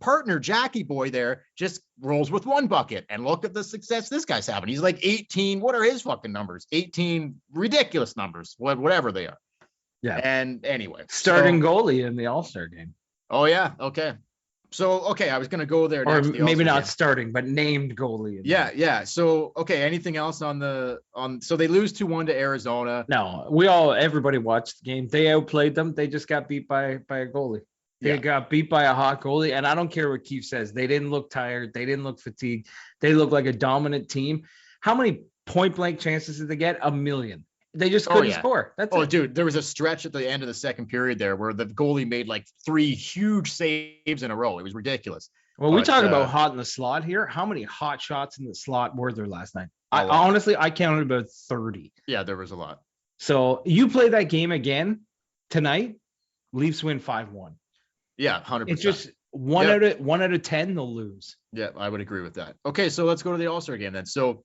partner, Jackie boy there, just rolls with one bucket and look at the success this guy's having. He's like 18. What are his fucking numbers? 18 ridiculous numbers, whatever they are. Yeah. And anyway, starting goalie in the All-Star game. Oh yeah. Okay. So, okay. I was going to go there. Or maybe not starting, but named goalie. Yeah. So, okay. Anything else so they lose 2-1 to Arizona. No, everybody watched the game. They outplayed them. They just got beat by a goalie. They got beat by a hot goalie. And I don't care what Keefe says. They didn't look tired. They didn't look fatigued. They looked like a dominant team. How many point blank chances did they get? 1 million. They just couldn't score. That's it. Dude, there was a stretch at the end of the second period there where the goalie made like 3 huge saves in a row. It was ridiculous. Well, we talk about hot in the slot here. How many hot shots in the slot were there last night? I counted about 30. Yeah, there was a lot. So you play that game again tonight, Leafs win 5-1. Yeah, 100%. It's just one out of 10 they'll lose. Yeah, I would agree with that. Okay, so let's go to the All-Star game then. So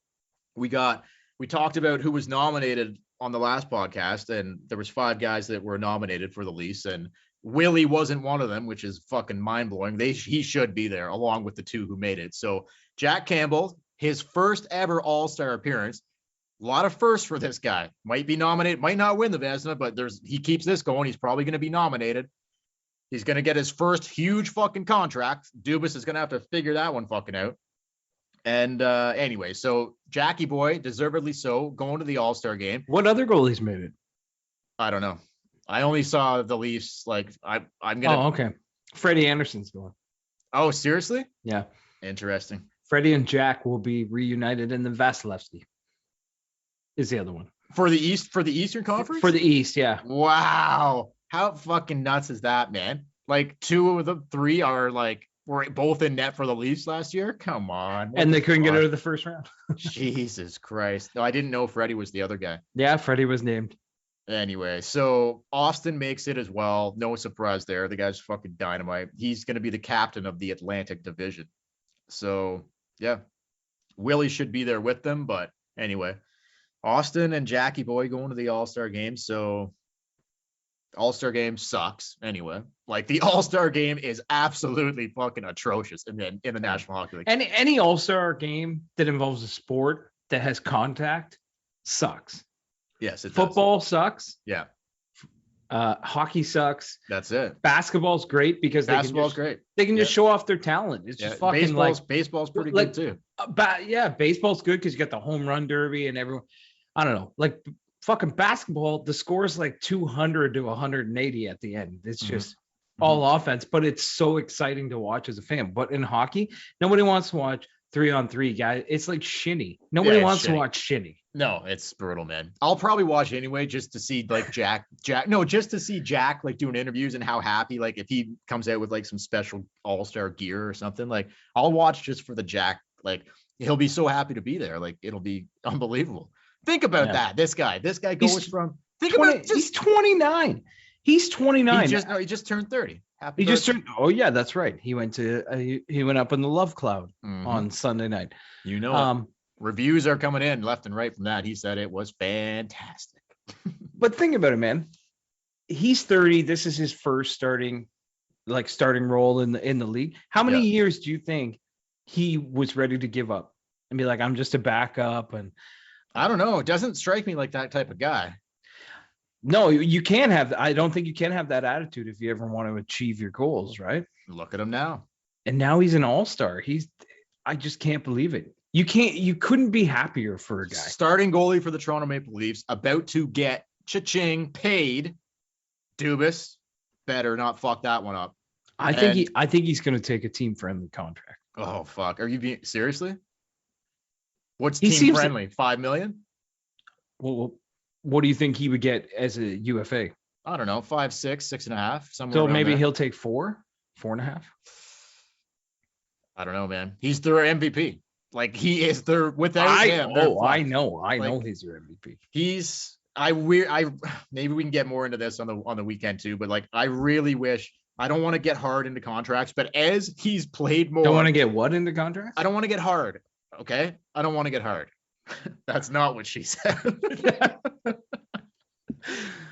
we talked about who was nominated on the last podcast, and there was 5 guys that were nominated for the Leafs, and Willie wasn't one of them, which is fucking mind-blowing. He should be there along with the 2 who made it. So Jack Campbell, his first ever All-Star appearance. A lot of firsts for this guy. Might be nominated, might not win the Vezina, but he keeps this going. He's probably going to be nominated. He's going to get his first huge fucking contract. Dubas is going to have to figure that one fucking out. And anyway, so Jackie boy, deservedly so, going to the All-Star game. What other goalies made it? I don't know. I only saw the Leafs. Like I'm gonna. Oh, okay. Freddie Anderson's going. Oh, seriously? Yeah. Interesting. Freddie and Jack will be reunited in the Vasilevsky. Is the other one for the Eastern Conference? For the East, yeah. Wow, how fucking nuts is that, man? Like 2 of the 3 were both in net for the Leafs last year. Come on. And they couldn't get out of the first round. Jesus Christ. No, I didn't know Freddie was the other guy. Yeah, Freddie was named. Anyway, so Auston makes it as well. No surprise there. The guy's fucking dynamite. He's going to be the captain of the Atlantic Division. So, yeah. Willie should be there with them. But anyway, Auston and Jackie boy going to the All-Star game. So All-Star game sucks anyway. Like the All-Star game is absolutely fucking atrocious in the National Hockey League. Any All-Star game that involves a sport that has contact sucks. Yes, it Football sucks. Yeah. Hockey sucks. That's it. Basketball's great because they can just show off their talent. It's just fucking baseball's pretty good too. Baseball's good because you got the home run derby and everyone. I don't know, like fucking basketball. The score is like 200 to 180 at the end. It's just all offense, but it's so exciting to watch as a fan. But in hockey, nobody wants to watch 3-on-3 guys. It's like shinny. Nobody wants to watch shinny. No, it's brutal, man. I'll probably watch anyway just to see like just to see Jack like doing interviews and how happy, like if he comes out with like some special All-Star gear or something, like I'll watch just for the Jack. Like he'll be so happy to be there. Like it'll be unbelievable. Think about that. This guy goes he's 29. He's 29. He just turned 30. Happy birthday. Oh yeah, that's right. He went up in the love cloud on Sunday night. Reviews are coming in left and right from that. He said it was fantastic. But think about it, man. He's 30. This is his first starting role in the league. How many years do you think he was ready to give up and be like, I'm just a backup? And I don't know. It doesn't strike me like that type of guy. No, you can't have. I don't think you can have that attitude if you ever want to achieve your goals, right? Look at him now. And now he's an all-star. I just can't believe it. You couldn't be happier for a guy. Starting goalie for the Toronto Maple Leafs, about to get cha-ching paid. Dubas better not fuck that one up. I think he's going to take a team-friendly contract. Oh fuck! Are you being seriously? What's team friendly? 5 million? Well, what do you think he would get as a UFA? I don't know, 5, 6, 6.5. Somewhere. So maybe he'll take 4. 4.5. I don't know, man. He's their MVP. Like he is their without him. I know he's your MVP. Maybe we can get more into this on the weekend too, but like I really wish. I don't want to get hard into contracts, but as he's played more, don't want to get what into contracts? I don't want to get hard. Okay, I don't want to get hard. That's not what she said.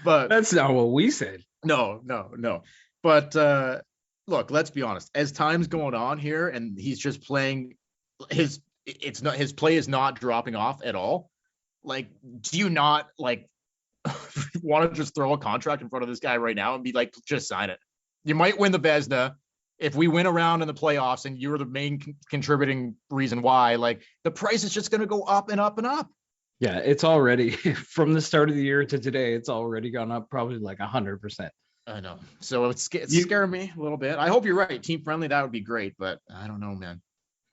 But that's not what we said. No. But look, let's be honest. As time's going on here, and he's just playing his play is not dropping off at all. Like, do you not like want to just throw a contract in front of this guy right now and be like, just sign it? You might win the Vezina if we win a round in the playoffs and you're the main contributing reason why. Like the price is just going to go up and up and up. Yeah, it's already from the start of the year to today. It's already gone up probably like 100%. I know. So it's scaring me a little bit. I hope you're right. Team friendly, that would be great, but I don't know, man.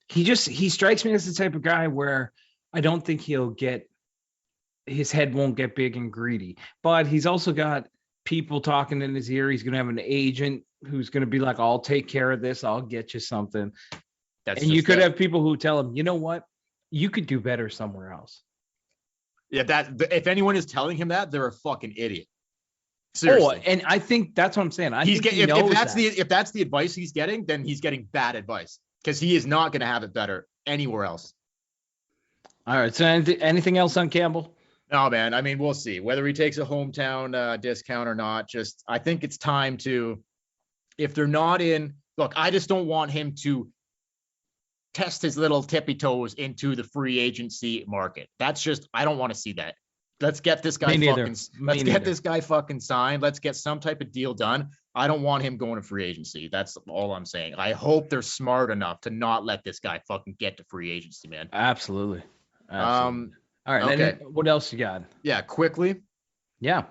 He strikes me as the type of guy where I don't think his head won't get big and greedy, but he's also got people talking in his ear. He's going to have an agent who's going to be like, I'll take care of this. I'll get you something. And you could have people who tell him, you know what? You could do better somewhere else. Yeah, if anyone is telling him that, they're a fucking idiot. Seriously. Oh, and I think that's what I'm saying. If that's the advice he's getting, then he's getting bad advice because he is not going to have it better anywhere else. All right. So anything else on Campbell? No, man. I mean, we'll see whether he takes a hometown discount or not. Just, I think it's time to, if they're not in, look, I just don't want him to test his little tippy toes into the free agency market. That's just, I don't want to see that. Let's get this guy this guy fucking signed. Let's get some type of deal done. I don't want him going to free agency. That's all I'm saying. I hope they're smart enough to not let this guy fucking get to free agency, man. Absolutely. All right. Okay. What else you got? Yeah. Quickly. Yeah.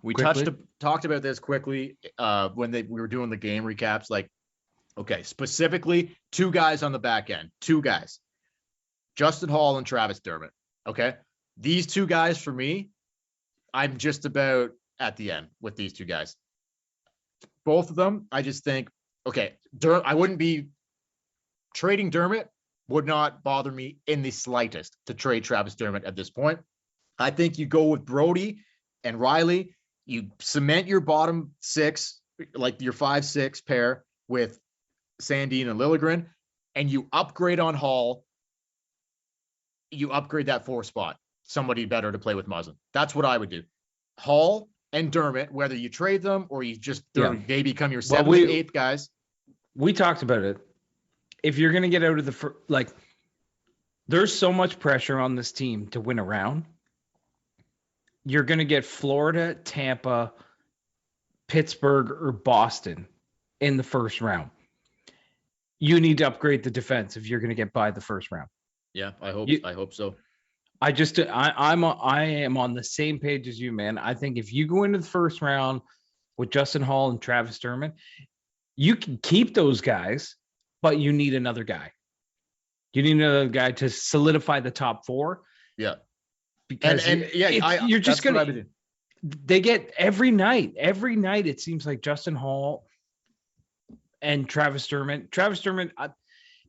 We talked about this quickly when we were doing the game recaps. Like, okay, specifically 2 guys on the back end. 2 guys. Justin Hall and Travis Dermott. Okay. These 2 guys for me, I'm just about at the end with these 2 guys. Both of them, I just think, okay, I wouldn't be trading Dermott. Would not bother me in the slightest to trade Travis Dermott at this point. I think you go with Brody and Riley. You cement your bottom 6, like your 5-6 pair with Sandin and Liljegren, and you upgrade on Hall. You upgrade that 4 spot. Somebody better to play with Muzzin. That's what I would do. Hall and Dermott, whether you trade them or you just they become your 7th and 8th guys. We talked about it. If you're going to get out of there's so much pressure on this team to win a round. You're going to get Florida, Tampa, Pittsburgh, or Boston in the first round. You need to upgrade the defense if you're going to get by the first round. Yeah, I hope so. I am on the same page as you, man. I think if you go into the first round with Justin Hall and Travis Dermott, you can keep those guys, but you need another guy. You need another guy to solidify the top 4. Yeah. Because you're just going to, they get every night, it seems like Justin Hall and Travis Dermott,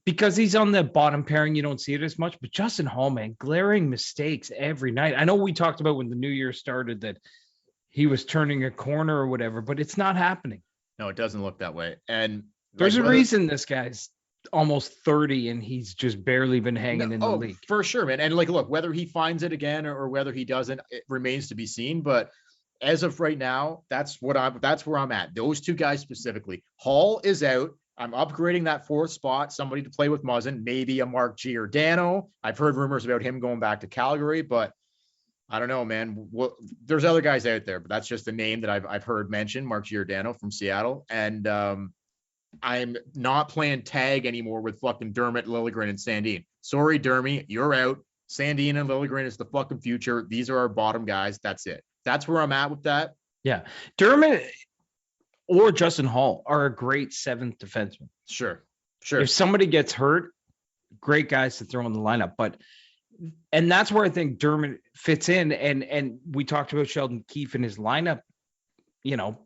because he's on the bottom pairing, you don't see it as much, but Justin Hall, man, glaring mistakes every night. I know we talked about when the new year started that he was turning a corner or whatever, but it's not happening. No, it doesn't look that way. And there's a reason this guy's almost 30 and he's just barely been hanging in the league. For sure, man. And look, whether he finds it again or whether he doesn't, it remains to be seen. But as of right now, that's where I'm at. Those 2 guys specifically. Hall is out. I'm upgrading that 4th spot, somebody to play with Muzzin, maybe a Mark Giordano. I've heard rumors about him going back to Calgary, but I don't know, man. There's other guys out there, but that's just a name that I've heard mentioned, Mark Giordano from Seattle. And I'm not playing tag anymore with fucking Dermott, Liljegren, and Sandin. Sorry, Dermy, you're out. Sandin and Liljegren is the fucking future. These are our bottom guys. That's it. That's where I'm at with that. Yeah. Dermott or Justin Hall are a great 7th defenseman. Sure. If somebody gets hurt, great guys to throw in the lineup. And that's where I think Dermott fits in. And we talked about Sheldon Keefe in his lineup,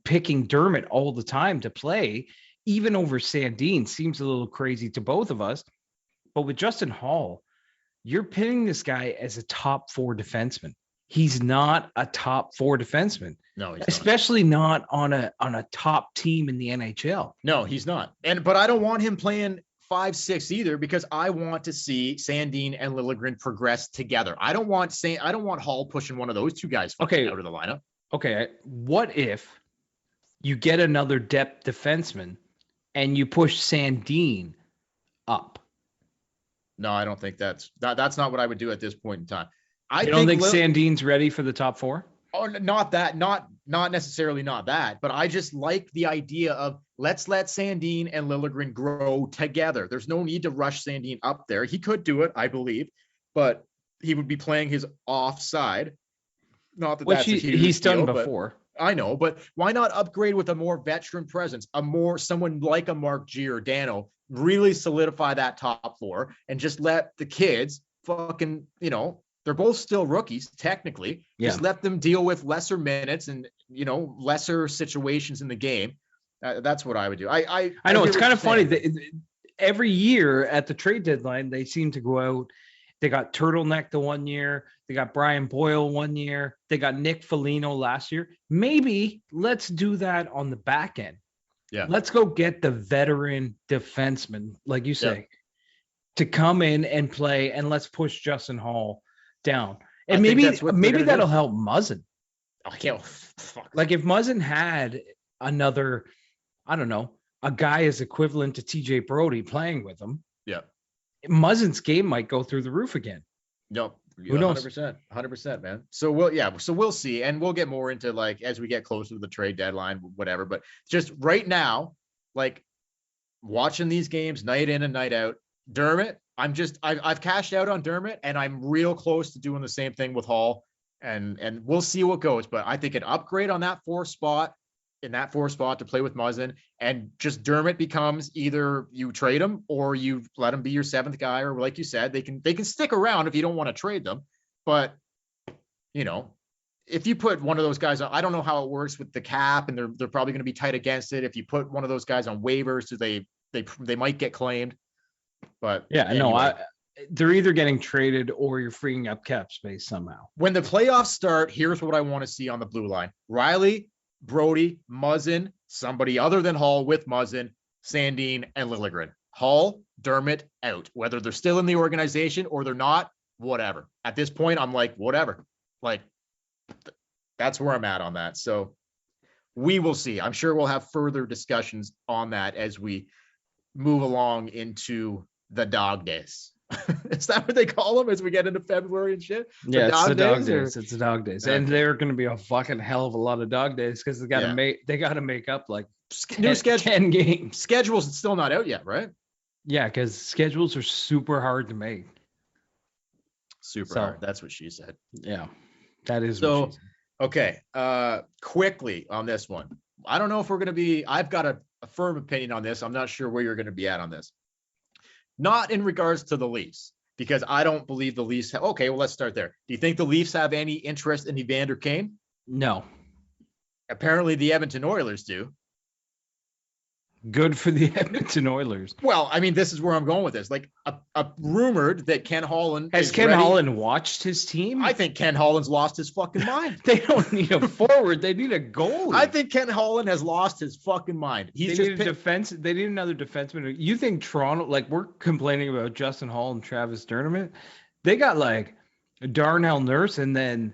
picking Dermott all the time to play, even over Sandin, seems a little crazy to both of us. But with Justin Hall, you're pitting this guy as a top 4 defenseman. He's not a top 4 defenseman. No, he's especially not on a top team in the NHL. No, he's not. But I don't want him playing 5-6 either, because I want to see Sandin and Liljegren progress together. I don't want Hall pushing one of those two guys out of the lineup. Okay, what if you get another depth defenseman and you push Sandin up? No, I don't think that's not what I would do at this point in time. I don't think Sandin's ready for the top 4. Oh, not that, not necessarily not that, but I just like the idea of let's let Sandin and Liljegren grow together. There's no need to rush Sandin up there. He could do it, I believe, but he would be playing his offside. Not that that's he's done before. I know, but why not upgrade with a more veteran presence, someone like a Mark Giordano, really solidify that top 4 and just let the kids fucking, they're both still rookies, technically. Yeah. Just let them deal with lesser minutes and, lesser situations in the game. That's what I would do. I know it's kind of funny that every year at the trade deadline, they seem to go out. They got Turtleneck the one year. They got Brian Boyle one year. They got Nick Foligno last year. Maybe let's do that on the back end. Yeah. Let's go get the veteran defenseman, like you say, to come in and play, and let's push Justin Hall down. And maybe that'll help Muzzin. Oh, yeah. Fuck. Like if Muzzin had another, I don't know, a guy as equivalent to TJ Brody playing with him. Yeah. Muzzin's game might go through the roof again. Nope. 100%, man. So we'll see. And we'll get more into as we get closer to the trade deadline, whatever. But just right now, watching these games night in and night out, Dermott, I've cashed out on Dermott, and I'm real close to doing the same thing with Hall, and we'll see what goes. But I think an upgrade on that 4th spot, to play with Muzzin, and just Dermott becomes either you trade him or you let him be your 7th guy, or like you said, they can stick around if you don't want to trade them. But if you put one of those guys on, I don't know how it works with the cap, and they're probably going to be tight against it. If you put one of those guys on waivers, so they might get claimed. But anyway. They're either getting traded or you're freeing up cap space somehow. When the playoffs start, here's what I want to see on the blue line: Riley, Brody, Muzzin, somebody other than Hall with Muzzin, Sandin, and Liljegren. Hall, Dermott out. Whether they're still in the organization or they're not, whatever. At this point, I'm like, whatever. That's where I'm at on that. So we will see. I'm sure we'll have further discussions on that as we move along into the dog days. Is that what they call them as we get into February and shit? Yeah, it's the dog days. It's the dog days, and they're going to be a fucking hell of a lot of dog days because they got to make up new schedule 10 games. Schedule's still not out yet, right? Yeah, because schedules are super hard to make. Super hard. That's what she said. Yeah, that is. So, what she said. Okay. Quickly on this one, I don't know if we're going to be. I've got a firm opinion on this. I'm not sure where you're going to be at on this. Not in regards to the Leafs, because I don't believe the Leafs have. Okay, well, let's start there. Do you think the Leafs have any interest in Evander Kane? No. Apparently, the Edmonton Oilers do. Good for the Edmonton Oilers. Well, I mean, this is where I'm going with this. Rumored that Ken Holland has Holland watched his team? I think Ken Holland's lost his fucking mind. They don't need a forward. They need a goalie. I think Ken Holland has lost his fucking mind. They need a defense. They need another defenseman. You think Toronto? We're complaining about Justin Hall and Travis Dermott. They got Darnell Nurse and then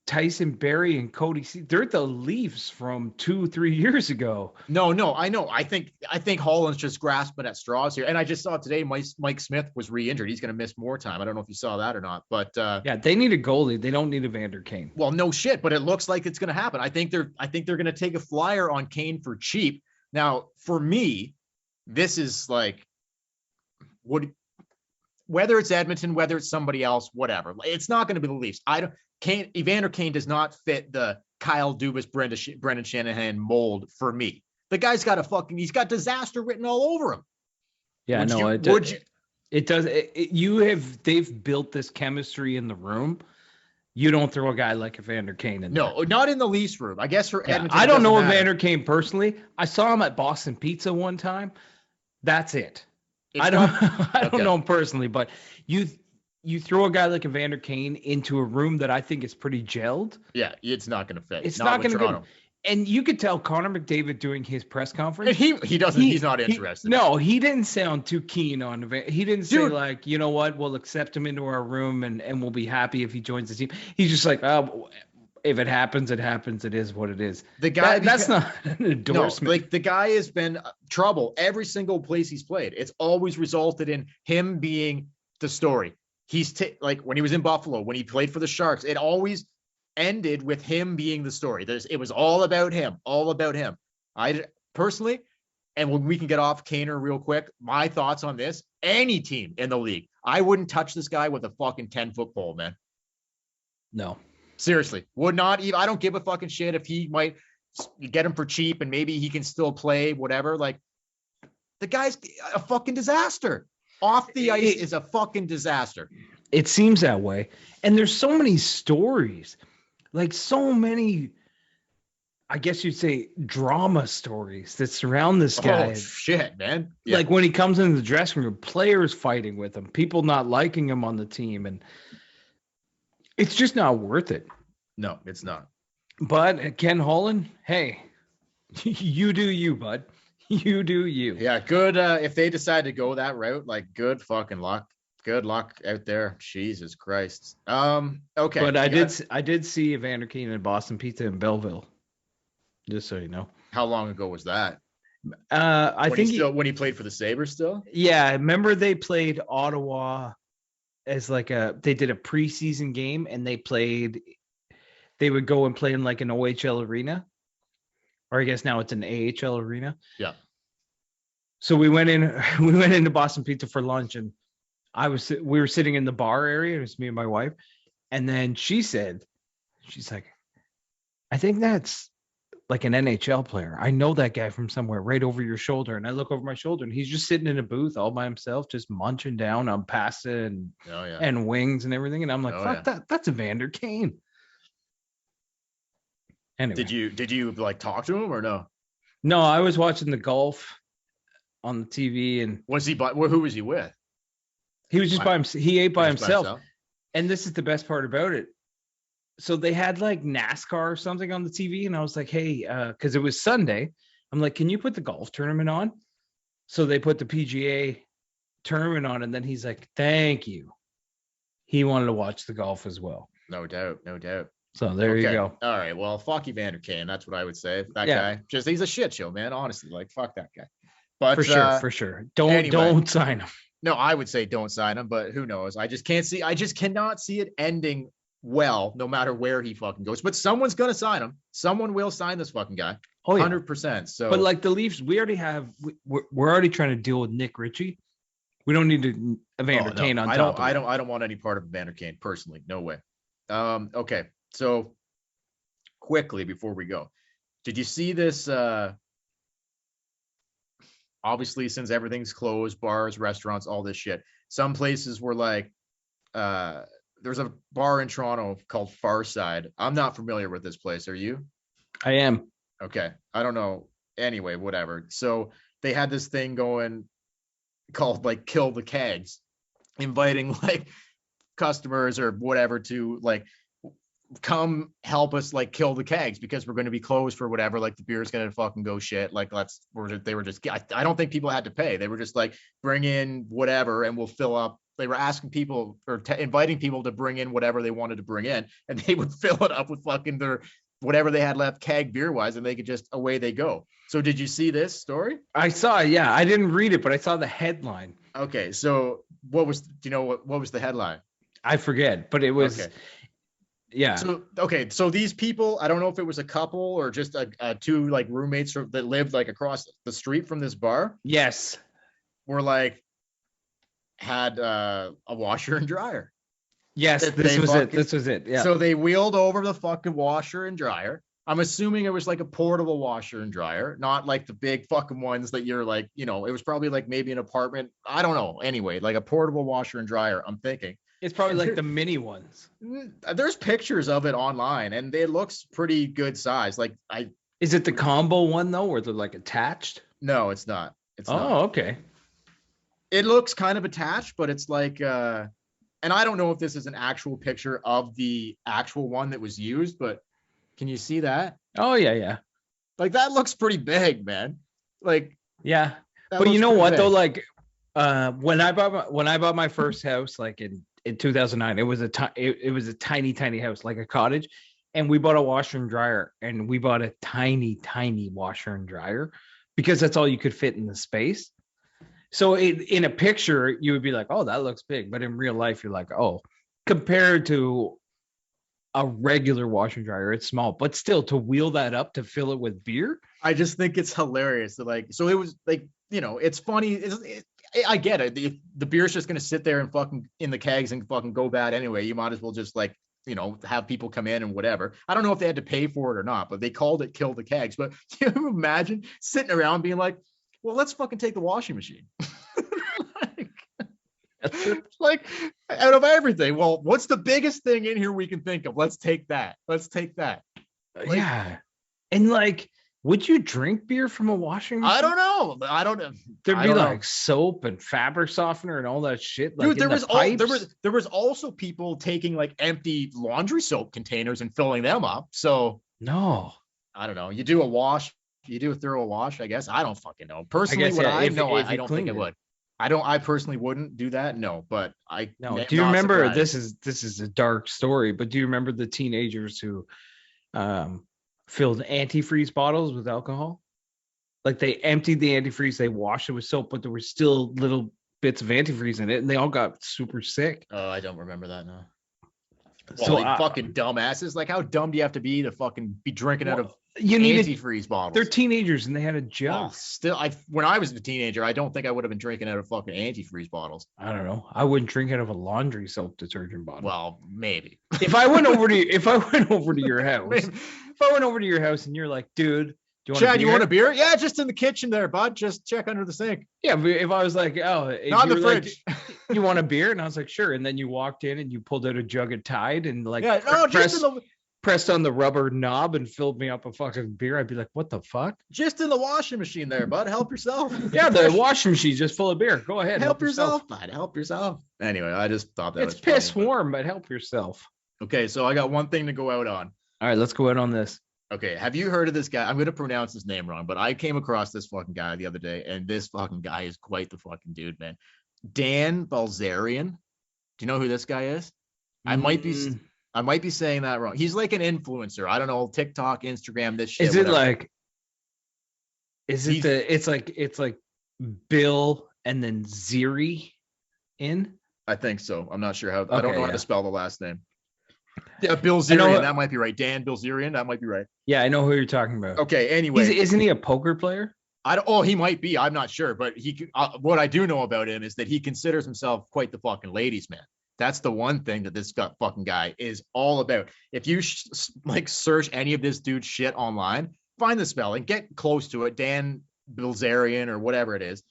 Tyson Barrie and Cody C. They're the Leafs from 2-3 years ago. No, I know. I think Holland's just grasping at straws here. And I just saw today Mike Smith was re-injured. He's going to miss more time. I don't know if you saw that or not, but they need a goalie. They don't need Evander Kane. Well, no shit, but it looks like it's going to happen. I think they're going to take a flyer on Kane for cheap. Now, for me, this is whether it's Edmonton, whether it's somebody else, whatever. It's not going to be the Leafs. Evander Kane does not fit the Kyle Dubas, Brendan Shanahan mold for me. The guy's got he's got disaster written all over him. Yeah, it does. They've built this chemistry in the room. you don't throw a guy like Evander Kane in there. No, not in the Leafs room. I guess for Edmonton. I don't know Evander Kane personally. I saw him at Boston Pizza one time. That's it. I don't know him personally, but you throw a guy like Evander Kane into a room that I think is pretty gelled. Yeah, it's not going to fit. It's not going to go. And you could tell Connor McDavid doing his press conference. And he doesn't. He's not interested. He didn't sound too keen on Evander. He didn't say like, you know what, we'll accept him into our room and we'll be happy if he joins the team. He's just like, oh, if it happens, it happens. It is what it is. The guy that's not an endorsement. No, like the guy has been trouble every single place he's played. It's always resulted in him being the story. He's like when he was in Buffalo, when he played for the Sharks, it always ended with him being the story. It was all about him. I personally, and when we can get off Kaner real quick, my thoughts on this: any team in the league, I wouldn't touch this guy with a fucking 10-foot pole, man. No, seriously, would not even. I don't give a fucking shit if he might get him for cheap and maybe he can still play, whatever. Like the guy's a fucking disaster. Off the ice is a fucking disaster. It seems that way, and there's so many stories. Like so many, I guess you'd say, drama stories that surround this guy. Oh, shit, man. Yeah. Like when he comes into the dressing room, players fighting with him, people not liking him on the team, and it's just not worth it. No, it's not. But Ken Holland, hey, you do you, bud. You do you. Yeah, good. If they decide to go that route, like good fucking luck. Good luck out there. Jesus Christ. Okay. But I did see Evander Kane at Boston Pizza in Belleville. Just so you know. How long ago was that? I think when he played for the Sabres still? Yeah, remember they played Ottawa as like they did a preseason game and they would go and play in like an OHL arena. Or I guess now it's an AHL arena. Yeah. So we went into Boston Pizza for lunch and we were sitting in the bar area. It was me and my wife. And then she's like, I think that's like an NHL player. I know that guy from somewhere right over your shoulder. And I look over my shoulder and he's just sitting in a booth all by himself, just munching down on pasta and wings and everything. And I'm like, that's Evander Kane. Anyway. Did you like talk to him or no? No, I was watching the golf on the TV and who was he with? He was just by himself. He ate by himself. And this is the best part about it. So they had like NASCAR or something on the TV. And I was like, hey, because it was Sunday. I'm like, can you put the golf tournament on? So they put the PGA tournament on. And then he's like, thank you. He wanted to watch the golf as well. No doubt. So there you go. All right. Well, fuck Evander Kane. That's what I would say. That guy, he's a shit show, man. Honestly, like fuck that guy. But for sure. Don't sign him. No, I would say don't sign him, but who knows? I just cannot see it ending well, no matter where he fucking goes. But someone's gonna sign him. Someone will sign this fucking guy. 100%. So, but like the Leafs, we're already trying to deal with Nick Ritchie. We don't need to Evander Kane on top. I don't want any part of Evander Kane personally. No way. Okay. So quickly before we go, did you see this? Obviously, since everything's closed, bars, restaurants, all this shit, some places were like, there's a bar in Toronto called Farside. I'm not familiar with this place. Are you? I am. Okay. I don't know. Anyway, whatever. So they had this thing going called like Kill the Kegs, inviting like customers or whatever to like come help us like kill the kegs because we're going to be closed for whatever, like the beer's going to fucking go shit. Like they were just, I don't think people had to pay. They were just like, bring in whatever and we'll fill up. They were asking people or inviting people to bring in whatever they wanted to bring in and they would fill it up with fucking their whatever they had left keg beer wise and they could just away they go. So did you see this story? I saw, yeah. I didn't read it, but I saw the headline. Okay. So what was the headline? I forget, but it was, okay. Yeah. So these people, I don't know if it was a couple or just two like roommates that lived like across the street from this bar. Yes. Were like had a washer and dryer. Yes, this was it. Yeah. So they wheeled over the fucking washer and dryer. I'm assuming it was like a portable washer and dryer, not like the big fucking ones that you're like, it was probably like maybe an apartment. I don't know. Anyway, like a portable washer and dryer, I'm thinking. It's probably like the mini ones. There's pictures of it online, and it looks pretty good size. Like Is it the combo one though, where they're like attached? No, it's not. It's not. Oh, okay. It looks kind of attached, but it's like and I don't know if this is an actual picture of the actual one that was used, but can you see that? Oh yeah. Like that looks pretty big, man. Like yeah. But you know what though? Like when I bought my first house, like in 2009, it was a tiny house, like a cottage, and we bought a washer and dryer, and we bought a tiny washer and dryer because that's all you could fit in the space. So in a picture, you would be like, oh, that looks big. But in real life, you're like, oh, compared to a regular washer and dryer, it's small. But still, to wheel that up to fill it with beer. I just think it's hilarious. That like, so it was like, it's funny. I get it. If the beer's just going to sit there and fucking in the kegs and fucking go bad anyway, you might as well just like, have people come in and whatever. I don't know if they had to pay for it or not, but they called it Kill the Kegs. But can you imagine sitting around being like, well, let's fucking take the washing machine. like out of everything. Well, what's the biggest thing in here we can think of? Let's take that. Like, yeah. And like, would you drink beer from a washing machine? I don't know. There'd be like soap and fabric softener and all that shit. Like, dude, there was also people taking like empty laundry soap containers and filling them up. So no, I don't know. You do a thorough wash, I guess. I don't fucking know. Personally, I don't think I would. I personally wouldn't do that. No, but do you remember this is a dark story, but do you remember the teenagers who filled antifreeze bottles with alcohol? Like they emptied the antifreeze, they washed it with soap, but there were still little bits of antifreeze in it, and they all got super sick. Oh, I don't remember that now. So fucking dumbasses. Like, how dumb do you have to be fucking be drinking out of antifreeze bottles? They're teenagers and they had a jug. When I was a teenager, I don't think I would have been drinking out of fucking antifreeze bottles. I don't know. I wouldn't drink out of a laundry soap detergent bottle. Well, maybe. If I went over to your house, if I went over to your house and you're like, dude, Chad, you want a beer? Yeah, just in the kitchen there, bud. Just check under the sink. Yeah, but if I was like, oh, not in the fridge. Like, you want a beer? And I was like, sure. And then you walked in and you pulled out a jug of Tide and like pressed on the rubber knob and filled me up a fucking beer. I'd be like, what the fuck? Just in the washing machine there, bud. Help yourself. Yeah, the washing machine's just full of beer. Go ahead. Help yourself, bud. Help yourself. Anyway, I just thought that it's piss warm, but help yourself. Okay, so I got one thing to go out on. All right, let's go out on this. Okay, have you heard of this guy? I'm going to pronounce his name wrong, but I came across this fucking guy the other day, and this fucking guy is quite the fucking dude, man. Dan Bilzerian. Do you know who this guy is? I might be saying that wrong. He's like an influencer. I don't know, TikTok, Instagram, this shit. Is it whatever. Like? It's like Bill and then Zeri in? I think so. I'm not sure how. Okay, I don't know how to spell the last name. Yeah, Bilzerian, that might be right. Dan Bilzerian, that might be right. Yeah, I know who you're talking about. Okay, anyway. Isn't he a poker player? He might be. I'm not sure. But what I do know about him is that he considers himself quite the fucking ladies' man. That's the one thing that this fucking guy is all about. If you search any of this dude's shit online, find the spelling, get close to it, Dan Bilzerian or whatever it is,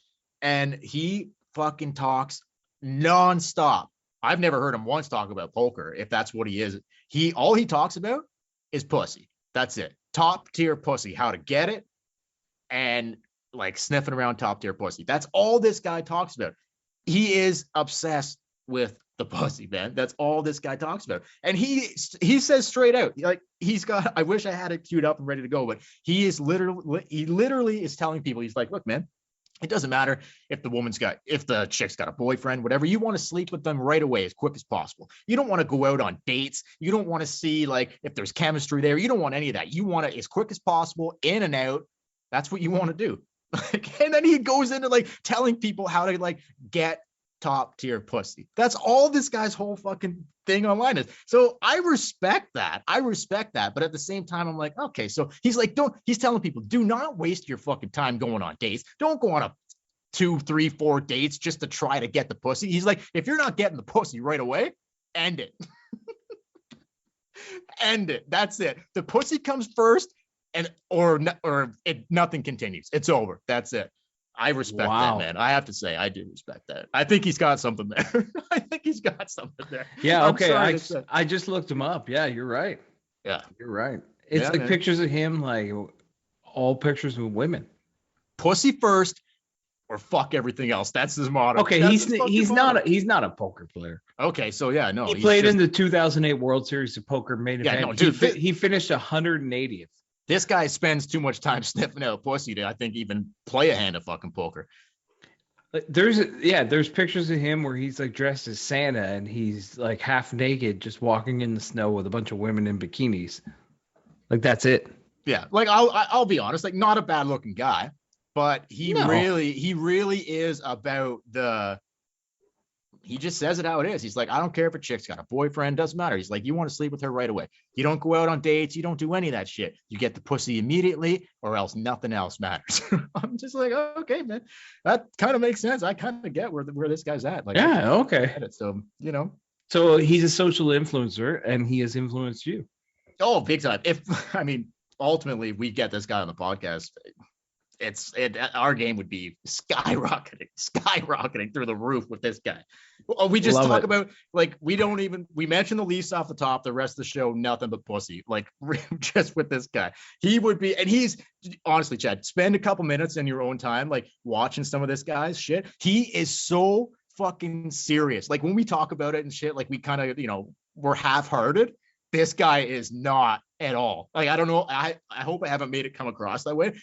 and he fucking talks nonstop. I've never heard him once talk about poker, if that's what he is. All he talks about is pussy. That's it. Top tier pussy, how to get it, and like sniffing around top tier pussy. That's all this guy talks about. He is obsessed with the pussy, man. That's all this guy talks about. And he says straight out, like I wish I had it queued up and ready to go, but he literally is telling people, he's like, look, man, it doesn't matter if the chick's got a boyfriend, whatever. You want to sleep with them right away as quick as possible. You don't want to go out on dates. You don't want to see like if there's chemistry there. You don't want any of that. You want it as quick as possible, in and out. That's what you want to do. And then he goes into like telling people how to like get top tier pussy. That's all this guy's whole fucking thing online is. So I respect that. But at the same time, I'm like, okay, so he's telling people, do not waste your fucking time going on dates. Don't go on a 2, 3, 4 dates just to try to get the pussy. He's like, if you're not getting the pussy right away, end it. End it. That's it. The pussy comes first, or nothing continues. It's over. That's it. I respect that, man. I have to say, I do respect that. I think he's got something there. I think he's got something there. Yeah, okay. I just looked him up. Yeah, you're right. Yeah, you're right. It's like pictures of him, like all pictures of women. Pussy first, or fuck everything else. That's his motto. Okay, he's not a poker player. Okay, so yeah, no, he played in the 2008 World Series of Poker main event. No, dude, he finished 180th. This guy spends too much time sniffing out pussy to, I think, even play a hand of fucking poker. There's pictures of him where he's like dressed as Santa and he's like half naked, just walking in the snow with a bunch of women in bikinis. Like that's it. Yeah, like I'll be honest, like not a bad looking guy, but he really is about the. He just says it how it is. He's like, I don't care if a chick's got a boyfriend, doesn't matter. He's like, you want to sleep with her right away. You don't go out on dates. You don't do any of that shit. You get the pussy immediately or else nothing else matters. I'm just like, oh, okay, man. That kind of makes sense. I kind of get where this guy's at. Like, yeah, okay. So, you know. So he's a social influencer and he has influenced you. Oh, big time. Ultimately we get this guy on the podcast, our game would be skyrocketing through the roof with this guy. We just talk about, like, we mention the Leafs off the top, the rest of the show, nothing but pussy, like just with this guy. He would be, and he's honestly, Chad, spend a couple minutes in your own time, like watching some of this guy's shit. He is so fucking serious. Like when we talk about it and shit, like we kind of, we're half-hearted. This guy is not at all. Like, I don't know. I hope I haven't made it come across that way.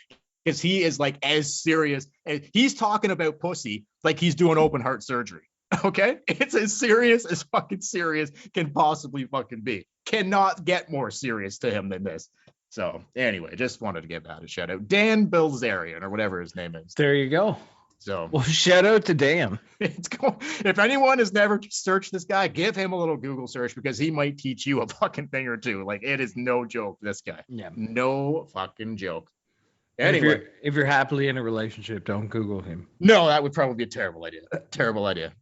Because he is like as serious. He's talking about pussy like he's doing open heart surgery. Okay? It's as serious as fucking serious can possibly fucking be. Cannot get more serious to him than this. So anyway, just wanted to give that a shout out. Dan Bilzerian or whatever his name is. There you go. So well, shout out to Dan. If anyone has never searched this guy, give him a little Google search because he might teach you a fucking thing or two. Like, it is no joke, this guy. Yeah. No fucking joke. Anyway, if you're happily in a relationship, don't Google him. No, that would probably be a terrible idea.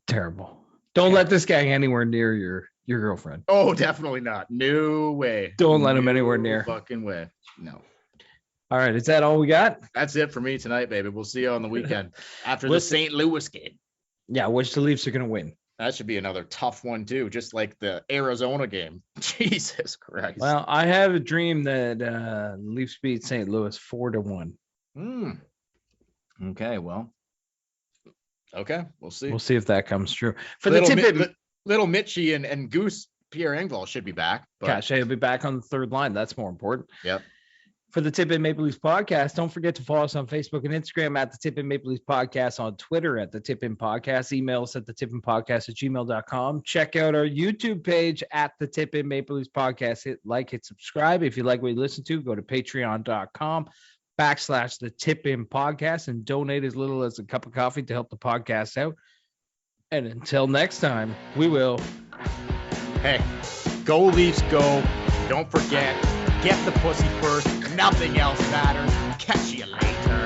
Terrible. Don't let this guy anywhere near your girlfriend. Oh, definitely not. No way. Don't let him anywhere near. Fucking way. No. All right. Is that all we got? That's it for me tonight, baby. We'll see you on the weekend after the St. Louis game. Yeah, which the Leafs are going to win. That should be another tough one, too, just like the Arizona game. Jesus Christ. Well, I have a dream that Leafs beat St. Louis 4-1. Okay, well. Okay, we'll see. We'll see if that comes true. For little the tidbit, little Mitchie and Goose Pierre Engvall should be back. Cache will be back on the third line. That's more important. Yep. For the Tip In Maple Leafs podcast, don't forget to follow us on Facebook and Instagram at the Tip In Maple Leafs podcast, on Twitter at the Tip In Podcast, email us at the tipinpodcast@gmail.com. Check out our YouTube page at the Tip In Maple Leafs podcast. Hit subscribe. If you like what you listen to, go to patreon.com/the Tip In Podcast and donate as little as a cup of coffee to help the podcast out. And until next time, we will. Hey, go Leafs, go. Don't forget, get the pussy first. Nothing else matters. Catch you later.